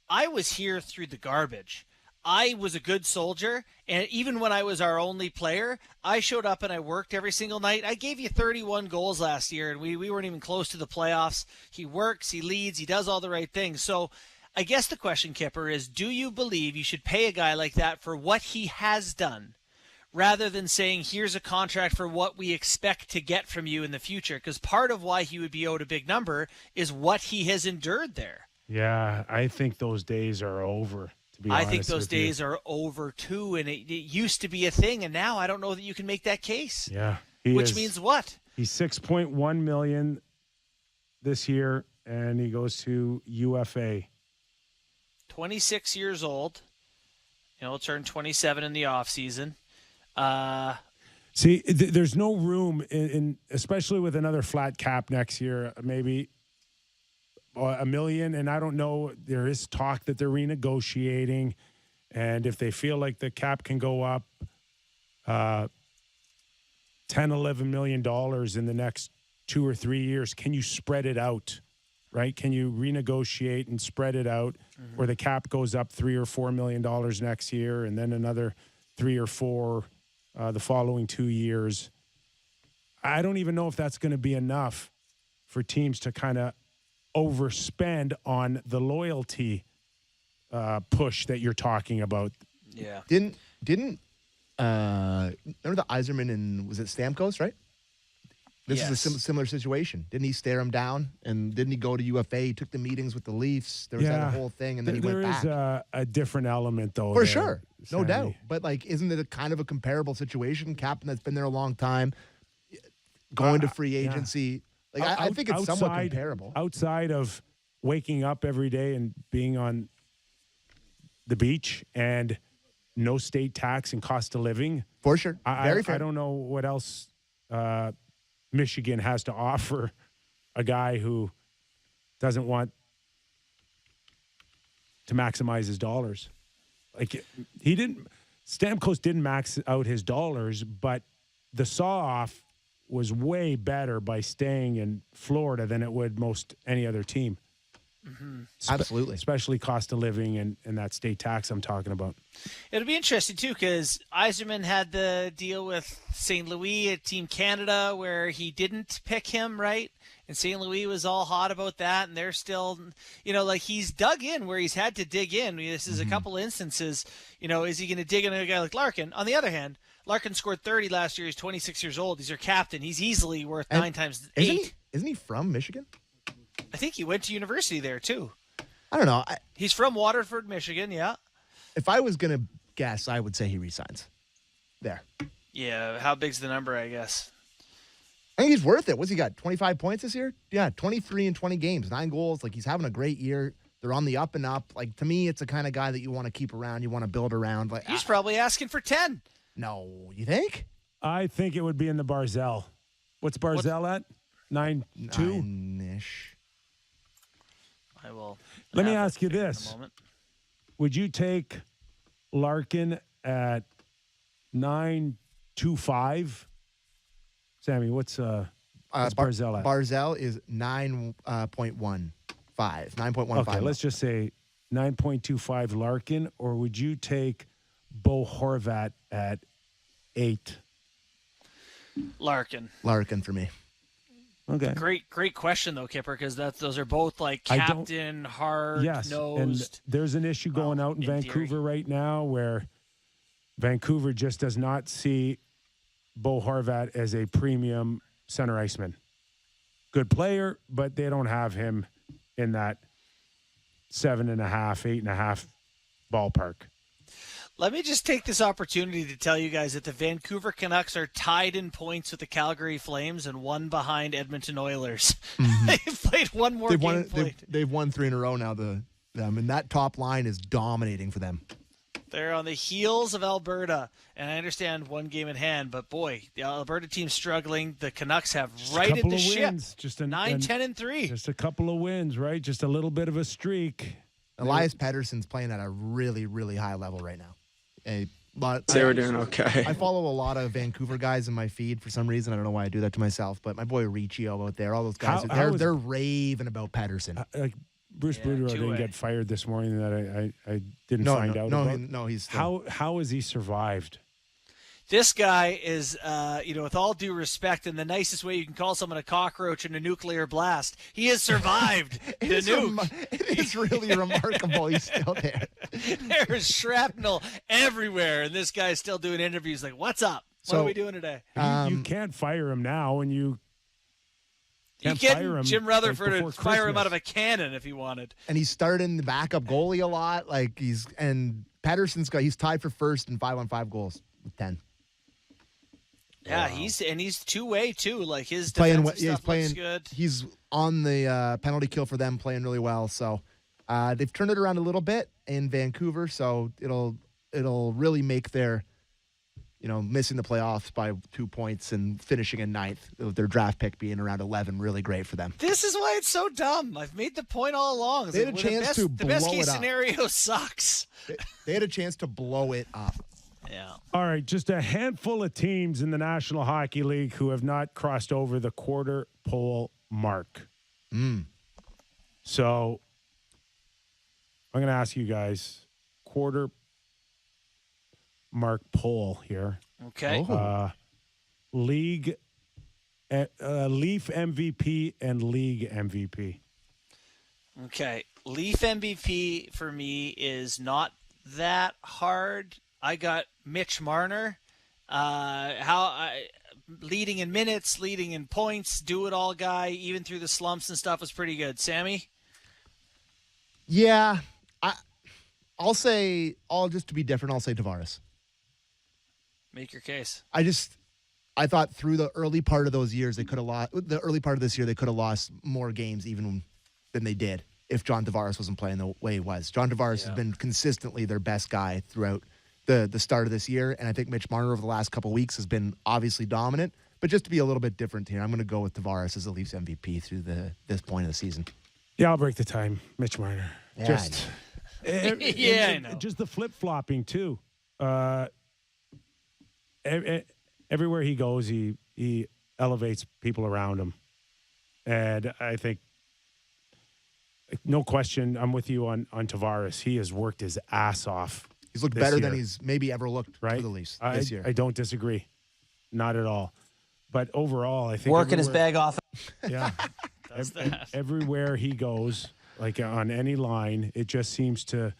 I was here through the garbage. I was a good soldier, and even when I was our only player, I showed up and I worked every single night. I gave you 31 goals last year, and we weren't even close to the playoffs. He works, he leads, he does all the right things. So I guess the question, Kyper, is do you believe you should pay a guy like that for what he has done rather than saying here's a contract for what we expect to get from you in the future? Because part of why he would be owed a big number is what he has endured there. Yeah, I think those days are over. I think those days are over too, and it used to be a thing, and now I don't know that you can make that case. Yeah, which means what? He's $6.1 million this year, and he goes to UFA. 26 years old. He'll turn 27 in the offseason. See, there's no room in, especially with another flat cap next year, maybe $1 million, and I don't know. There is talk that they're renegotiating, and if they feel like the cap can go up $10-11 million in the next 2 or 3 years, can you spread it out? Right? Can you renegotiate and spread it out, where the cap goes up $3 or $4 million next year, and then another 3 or 4 the following 2 years? I don't even know if that's going to be enough for teams to kind of overspend on the loyalty push that you're talking about. Yeah. Didn't remember the Yzerman and was it Stamkos, right? This is a similar situation. Didn't he stare him down? And didn't he go to UFA? He took the meetings with the Leafs. There was that whole thing, and then he went back. There is a different element, though. For sure. No doubt. But, like, isn't it a kind of a comparable situation? Captain that's been there a long time, going to free agency. Yeah. Like, I think it's somewhat comparable. Outside of waking up every day and being on the beach and no state tax and cost of living. For sure. Very fair. I don't know what else Michigan has to offer a guy who doesn't want to maximize his dollars. Like Stamkos didn't max out his dollars, but the saw-off was way better by staying in Florida than it would most any other team. Mm-hmm. Absolutely. Especially cost of living and that state tax I'm talking about. It'll be interesting, too, because Yzerman had the deal with St. Louis at Team Canada where he didn't pick him, right? And St. Louis was all hot about that, and they're still, like he's dug in where he's had to dig in. This is a couple instances, is he going to dig in a guy like Larkin? On the other hand, Larkin scored 30 last year. He's 26 years old. He's your captain. He's easily worth 9 times 8. Isn't he from Michigan? I think he went to university there, too. I don't know. He's from Waterford, Michigan, yeah. If I was going to guess, I would say he resigns there. Yeah, how big's the number, I guess? I think he's worth it. What's he got, 25 points this year? Yeah, 23 in 20 games, 9 goals. Like, he's having a great year. They're on the up and up. Like, to me, it's the kind of guy that you want to keep around, you want to build around. Like, he's probably asking for 10. No, you think? I think it would be in the Barzell. What's Barzell at? 9.2? 9-ish. I will. Let me ask you this. Would you take Larkin at 9.25? Sammy, what's Barzell at? Barzell is 9.15. 9.15. Okay, let's just say 9.25 Larkin, or would you take Bo Horvat at 8? Larkin for me. Okay. Great question though, Kyper, because those are both like captain, hard-nosed. And there's an issue going out in Vancouver theory right now where Vancouver just does not see Bo Horvat as a premium center iceman. Good player, but they don't have him in that 7.5, 8.5 ballpark. Let me just take this opportunity to tell you guys that the Vancouver Canucks are tied in points with the Calgary Flames and one behind Edmonton Oilers. Mm-hmm. They've played one more game. They've won 3 in a row now, them, and that top line is dominating for them. They're on the heels of Alberta, and I understand one game in hand, but boy, the Alberta team's struggling. The Canucks have righted the ship. Just 9-10-3. Just a couple of wins, right? Just a little bit of a streak. Elias Pettersson's playing at a really, really high level right now. But they were doing okay. I follow a lot of Vancouver guys in my feed for some reason. I don't know why I do that to myself, but my boy Riccio out there, all those guys, they're raving about Pettersson. Bruce Boudreau didn't get fired this morning that I didn't find out about. No, he's still. How has he survived? This guy is, with all due respect, and the nicest way you can call someone a cockroach in a nuclear blast, he has survived the nuke. It is really remarkable he's still there. There is shrapnel everywhere, and this guy's still doing interviews like, what's up? What are we doing today? You can't fire him now, and you can't get fire him. Jim Rutherford like would fire him out of a cannon if he wanted. And he's starting the backup goalie a lot. And Pettersson's tied for first in 5-on-5 goals with 10. Yeah, wow. He's two-way too. Like his defensive stuff looks good. He's on the penalty kill for them, playing really well. So they've turned it around a little bit in Vancouver. So it'll really make their missing the playoffs by 2 points and finishing in 9th, their draft pick being around 11, really great for them. This is why it's so dumb. I've made the point all along. They had a chance to blow it up. The best case scenario sucks. They had a chance to blow it up. Yeah. All right, just a handful of teams in the National Hockey League who have not crossed over the quarter pole mark. So I'm going to ask you guys quarter mark poll here. Okay. League, Leaf MVP and league MVP. Okay. Leaf MVP for me is not that hard. I got Mitch Marner. Leading in minutes, leading in points, do-it-all guy, even through the slumps and stuff was pretty good. Sammy? Yeah. I'll just to be different, I'll say Tavares. Make your case. I thought through the early part of those years, they could have lost. The early part of this year, they could have lost more games even than they did if John Tavares wasn't playing the way he was. John Tavares has been consistently their best guy throughout the start of this year, and I think Mitch Marner over the last couple of weeks has been obviously dominant. But just to be a little bit different here, I'm going to go with Tavares as the Leafs MVP through this point of the season. Yeah, I'll break the time. Mitch Marner. Yeah, I know. Just the flip-flopping, too. Everywhere he goes, he elevates people around him. And I think, no question, I'm with you on Tavares. He has worked his ass off. He's looked better than he's maybe ever looked for the Leafs this year. I don't disagree. Not at all. But overall, I think working his bag off. Yeah. Everywhere he goes, like on any line, it just seems to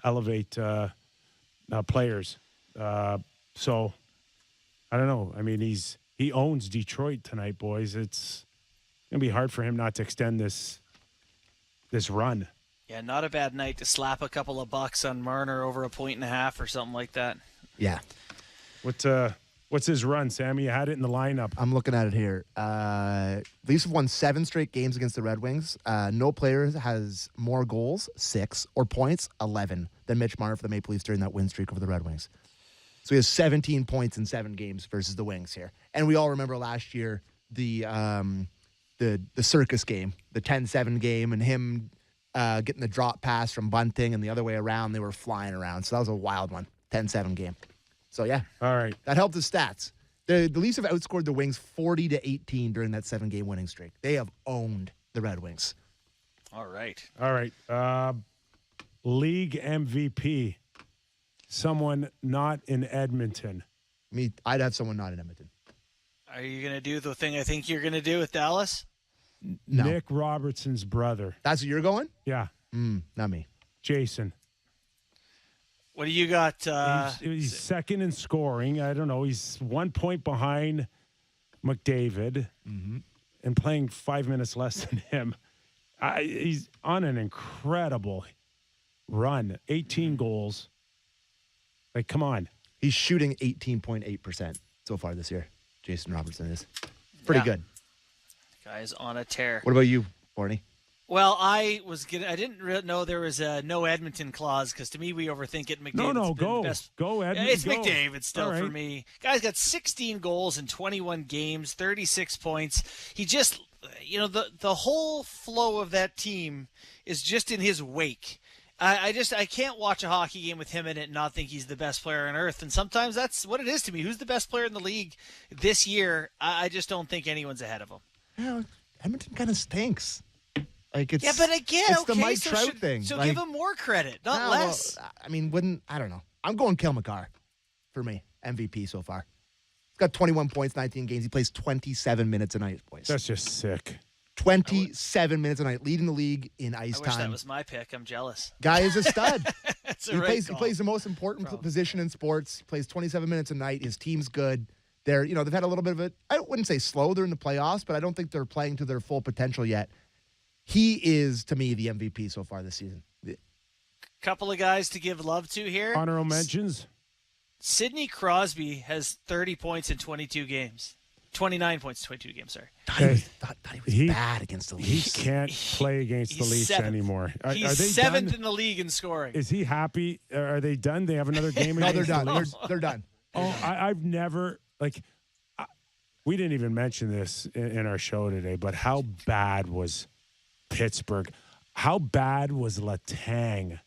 elevate players. So I don't know. I mean, he owns Detroit tonight, boys. It's gonna be hard for him not to extend this run. Yeah, not a bad night to slap a couple of bucks on Marner over 1.5 points or something like that. Yeah. What's his run, Sammy? You had it in the lineup. I'm looking at it here. Leafs have won 7 straight games against the Red Wings. No player has more goals, 6, or points, 11, than Mitch Marner for the Maple Leafs during that win streak over the Red Wings. So he has 17 points in 7 games versus the Wings here. And we all remember last year the circus game, the 10-7 game, and him getting the drop pass from Bunting and the other way around. They were flying around. So that was a wild one, 10-7 game. So, yeah. All right. That helped his stats. The Leafs have outscored the Wings 40-18 during that 7-game winning streak. They have owned the Red Wings. All right. League MVP. Someone not in Edmonton. I'd have someone not in Edmonton. Are you going to do the thing I think you're going to do with Dallas? No. Nick Robertson's brother. That's what you're going? Yeah. Not me. Jason. What do you got? He's second in scoring. I don't know. He's 1 point behind McDavid and playing 5 minutes less than him. He's on an incredible run. 18 goals. Like, come on. He's shooting 18.8% so far this year. Jason Robertson is. Pretty good. Guy's on a tear. What about you, Barney? Well, I didn't know there was a no Edmonton clause because to me we overthink it. McDavid's No, been go. the best. Go, Edmonton. It's go. McDavid still All right. for me. Guy's got 16 goals in 21 games, 36 points. He just, the whole flow of that team is just in his wake. I can't watch a hockey game with him in it and not think he's the best player on earth. And sometimes that's what it is to me. Who's the best player in the league this year? I just don't think anyone's ahead of him. Yeah, Edmonton kind of stinks. Like it's Yeah, but again, it's okay, the Mike so Trout thing. So Like, give him more credit, not well, less. I mean, I don't know. I'm going Cale Makar for me, MVP so far. He's got 21 points, 19 games. He plays 27 minutes a night, boys. That's just sick. 27 minutes a night, leading the league in ice I wish time. that was my pick. I'm jealous. Guy is a stud. That's a he right plays the most important position in sports. He plays 27 minutes a night. His team's good. They've had a little bit of a, I wouldn't say slow. They're in the playoffs, but I don't think they're playing to their full potential yet. He is, to me, the MVP so far this season. Couple of guys to give love to here. Honorable mentions. Sidney Crosby has 30 points in 22 games. 29 points in 22 games, sorry. Thought he was bad against the He Leafs. can't play against the he's Leafs seventh. anymore. Are He's they seventh done? in the league in scoring. Is he happy? Are they done? They have another game No, against they're done. the Leafs? They're done. Oh, I've never, we didn't even mention this in our show today, but how bad was Pittsburgh? How bad was Letang?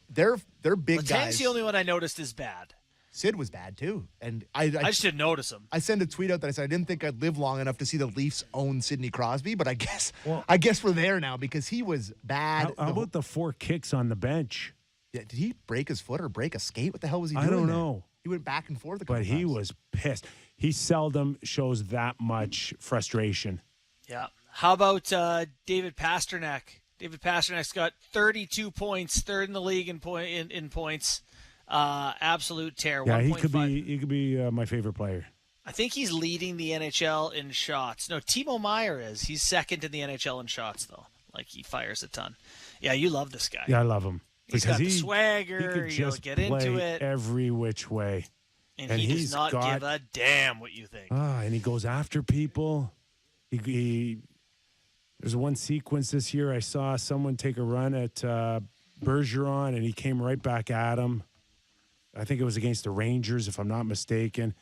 They're big Letang's guys. the only one I noticed is bad. Sid was bad, too. And I just didn't notice him. I sent a tweet out that I said I didn't think I'd live long enough to see the Leafs own Sidney Crosby, but I guess we're there now because he was bad. How about the 4 kicks on the bench? Yeah, did he break his foot or break a skate? What the hell was he doing? I don't there? know. He went back and forth a couple But he times. was pissed. He seldom shows that much frustration. Yeah. How about David Pastrnak? David Pasternak's got 32 points, third in the league in points. Absolute tear. Yeah, 1.5. he could be my favorite player. I think he's leading the NHL in shots. No, Timo Meier is. He's second in the NHL in shots, though. Like, he fires a ton. Yeah, you love this guy. Yeah, I love him. He's got the swagger. He could just get into play it. every which way. And he does not give a damn what you think. And he goes after people. There's one sequence this year I saw someone take a run at Bergeron, and he came right back at him. I think it was against the Rangers, if I'm not mistaken.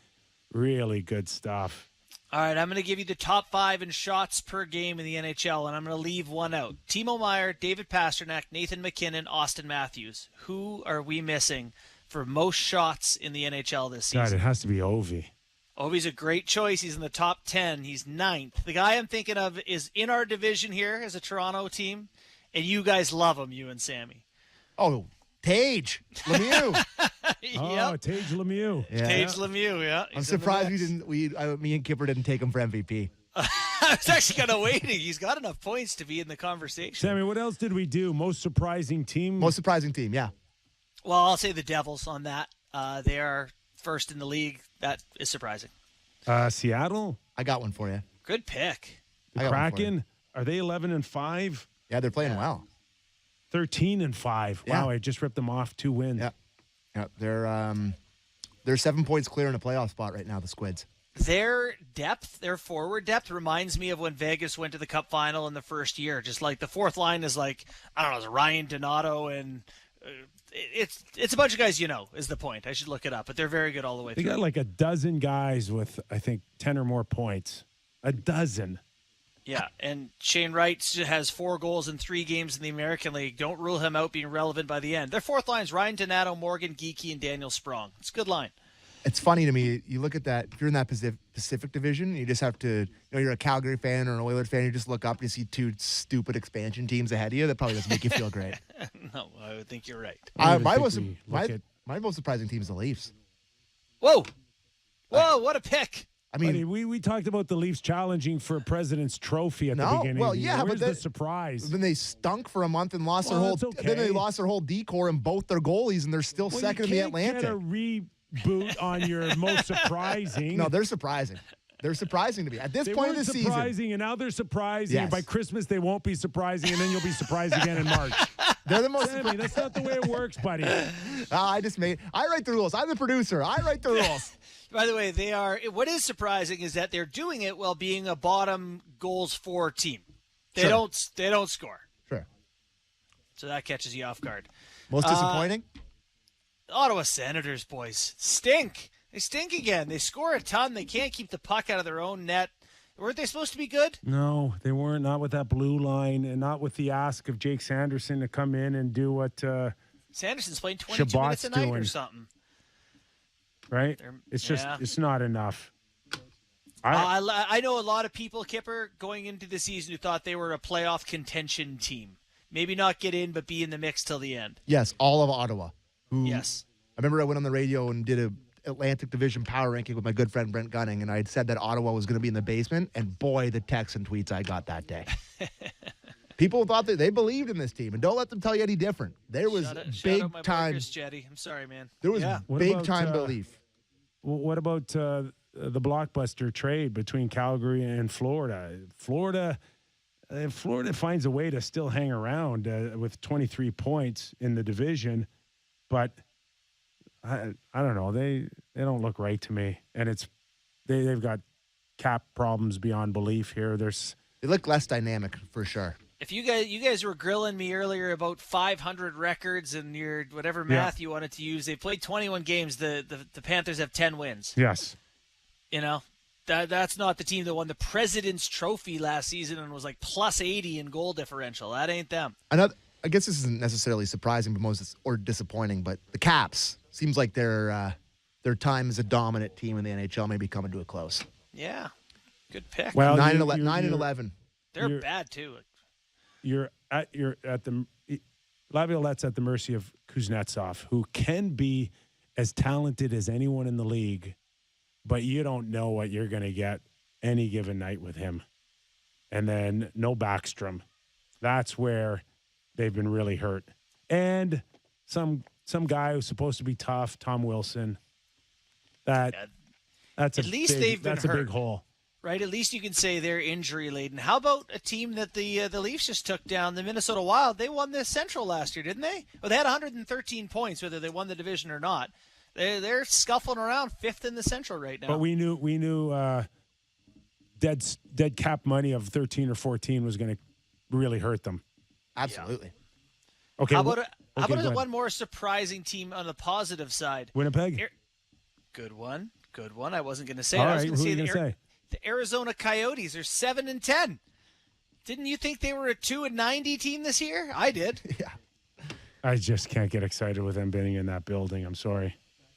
Really good stuff. All right, I'm going to give you the top 5 in shots per game in the NHL, and I'm going to leave one out. Timo Meier, David Pastrnak, Nathan McKinnon, Austin Matthews. Who are we missing for most shots in the NHL this season? God, it has to be Ovi. Ovi's a great choice. He's in the top 10. He's 9th. The guy I'm thinking of is in our division here as a Toronto team, and you guys love him, you and Sammy. Oh, Tage Lemieux. Oh, Tage Lemieux. Yeah. Tage Lemieux, yeah. I'm surprised me and Kipper didn't take him for MVP. I was actually kind of waiting. He's got enough points to be in the conversation. Sammy, what else did we do? Most surprising team? Most surprising team, yeah. Well, I'll say the Devils on that. They are first in the league. That is surprising. Seattle? I got one for you. Good pick. The Kraken? Are they 11-5? Yeah, they're playing well. 13-5. Yeah. Wow, I just ripped them off 2 wins. Yeah, they're 7 points clear in a playoff spot right now, the Squids. Their depth, their forward depth, reminds me of when Vegas went to the Cup final in the first year. Just like the fourth line is like, I don't know, it's Ryan Donato, and it's a bunch of guys is the point. I should look it up, but they're very good all the way They through. got like a dozen guys with, I think, 10 or more points. A dozen. Yeah, and Shane Wright has 4 goals in 3 games in the American League. Don't rule him out being relevant by the end. Their fourth line is Ryan Donato, Morgan Geekie, and Daniel Sprong. It's a good line. It's funny to me. You look at that. If you're in that Pacific Division, you just have to. You're a Calgary fan or an Oilers fan. You just look up. You see 2 stupid expansion teams ahead of you. That probably doesn't make you feel great. No, I would think you're right. My most surprising team is the Leafs. Whoa, what a pick! I mean, Buddy, we talked about the Leafs challenging for a President's Trophy at the beginning. Well, of the yeah, year. but Where's the surprise? Then they stunk for a month and lost their whole. that's okay. Then they lost their whole decor and both their goalies, and they're still second in the Atlantic. Get a reboot on your most surprising. No, they're surprising. They're surprising to me at this point of the season. Surprising, and now they're surprising. Yes. And by Christmas, they won't be surprising, and then you'll be surprised again in March. They're the most. Sammy, that's not the way it works, buddy. I write the rules. I'm the producer. I write the rules. By the way, they are. What is surprising is that they're doing it while being a bottom goals for team. They don't score. So that catches you off guard. Most disappointing? Ottawa Senators, boys, stink. They stink again. They score a ton. They can't keep the puck out of their own net. Weren't they supposed to be good? No, they weren't. Not with that blue line, and not with the ask of Jake Sanderson to come in and do what Sanderson's playing 22 Shabbat's minutes a night or doing. something. Right? It's just it's not enough. I know a lot of people, Kipper, going into the season who thought they were a playoff contention team. Maybe not get in, but be in the mix till the end. Yes, all of Ottawa. Yes. I remember I went on the radio and did a Atlantic Division power ranking with my good friend Brent Gunning, and I had said that Ottawa was going to be in the basement, and boy, the texts and tweets I got that day. People thought that they believed in this team, and don't let them tell you any different. There was Shout big out my boy time. Chris Jetty. I'm sorry, man. There was What big about, time belief. What about the blockbuster trade between Calgary and Florida? Florida finds a way to still hang around with 23 points in the division, but I don't know. They don't look right to me, and they've got cap problems beyond belief here. They look less dynamic for sure. If you guys were grilling me earlier about 500 records and your whatever math you wanted to use, they played 21 games. The Panthers have 10 wins. Yes. You know, that's not the team that won the President's Trophy last season and was like plus 80 in goal differential. That ain't them. I guess this isn't necessarily surprising, or disappointing, but the Caps seems like their time as a dominant team in the NHL may be coming to a close. Yeah, good pick. Well, 9 and 11. They're bad too. You're at the Laviolette's at the mercy of Kuznetsov, who can be as talented as anyone in the league, but you don't know what you're going to get any given night with him. And then no Backstrom. That's where they've been really hurt. And some guy who's supposed to be tough, Tom Wilson. That's at least they've been that's a hurt. big hole. Right, at least you can say they're injury laden. How about a team that the Leafs just took down, the Minnesota Wild? They won the Central last year, didn't they? Well, they had 113 points, whether they won the division or not. They're scuffling around fifth in the Central right now. But we knew dead cap money of 13 or 14 was going to really hurt them. Absolutely. Yeah. Okay. How about one more surprising team on the positive side? Winnipeg. Good one. I wasn't going to say. All I right, was going to say who are you gonna say? The Arizona Coyotes are 7-10. Didn't you think they were a 2-90 team this year? I did. Yeah. I just can't get excited with them being in that building. I'm sorry.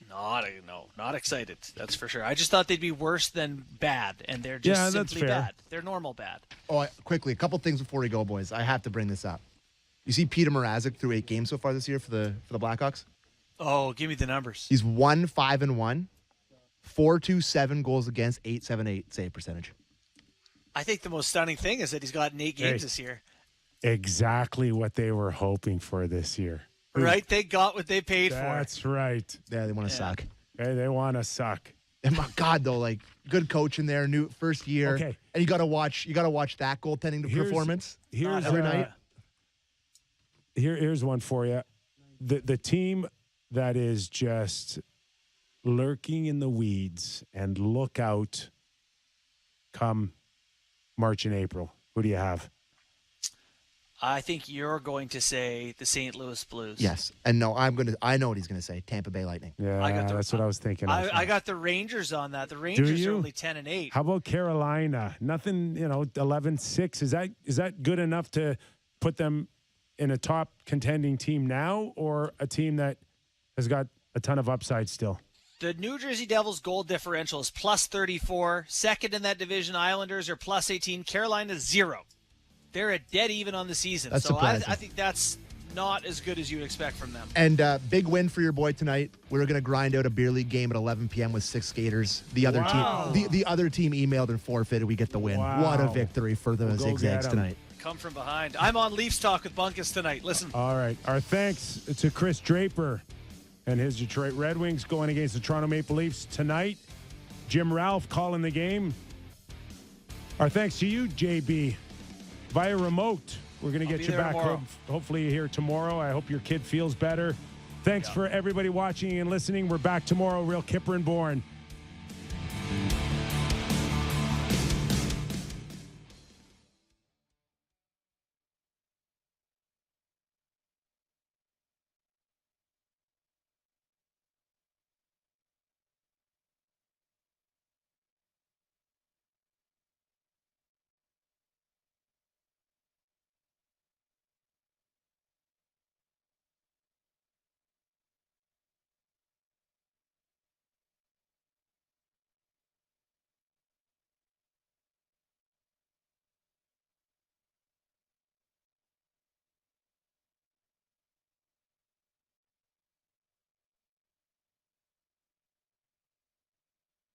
Not excited. That's for sure. I just thought they'd be worse than bad, and they're just simply bad. They're normal bad. Quickly, a couple things before we go, boys. I have to bring this up. You see Peter Mrazek through 8 games so far this year for the Blackhawks? Oh, give me the numbers. He's 1-5-1, 4.27 goals against, 8.78 save percentage. I think the most stunning thing is that he's gotten 8 games this year. Exactly what they were hoping for this year. Right? They got what they paid for. That's right. Yeah, they want to suck. Hey, they want to suck. And my God, though, like good coach in there, new first year. Okay. And you got to watch that goaltending performance every night. Here's one for you. The team that is just lurking in the weeds and look out come March and April. Who do you have? I think you're going to say the St. Louis Blues. Yes. And no, I know what he's going to say. Tampa Bay Lightning. Yeah, that's what I was thinking. I got the Rangers on that. The Rangers are only 10-8. How about Carolina? Nothing, 11-6. Is that good enough to put them in a top contending team now, or a team that has got a ton of upside still? The New Jersey Devils goal differential is plus 34. Second in that division, Islanders are plus 18. Carolina 0. They're at dead even on the season. That's so I surprising. think that's not as good as you'd expect from them. And big win for your boy tonight. We're going to grind out a beer league game at 11 p.m. with 6 skaters. The other team, the other team emailed and forfeited. We get the win. Wow. What a victory for the Zigzags tonight. Come from behind. I'm on Leafs Talk with Bunkus tonight. Listen. All right. Our thanks to Chris Draper and his Detroit Red Wings going against the Toronto Maple Leafs tonight. Jim Ralph calling the game. Our thanks to you, JB, via remote. We're going to get you back. Hopefully you're here tomorrow. I hope your kid feels better. Thanks for everybody watching and listening. We're back tomorrow. Real Kyper and Bourne.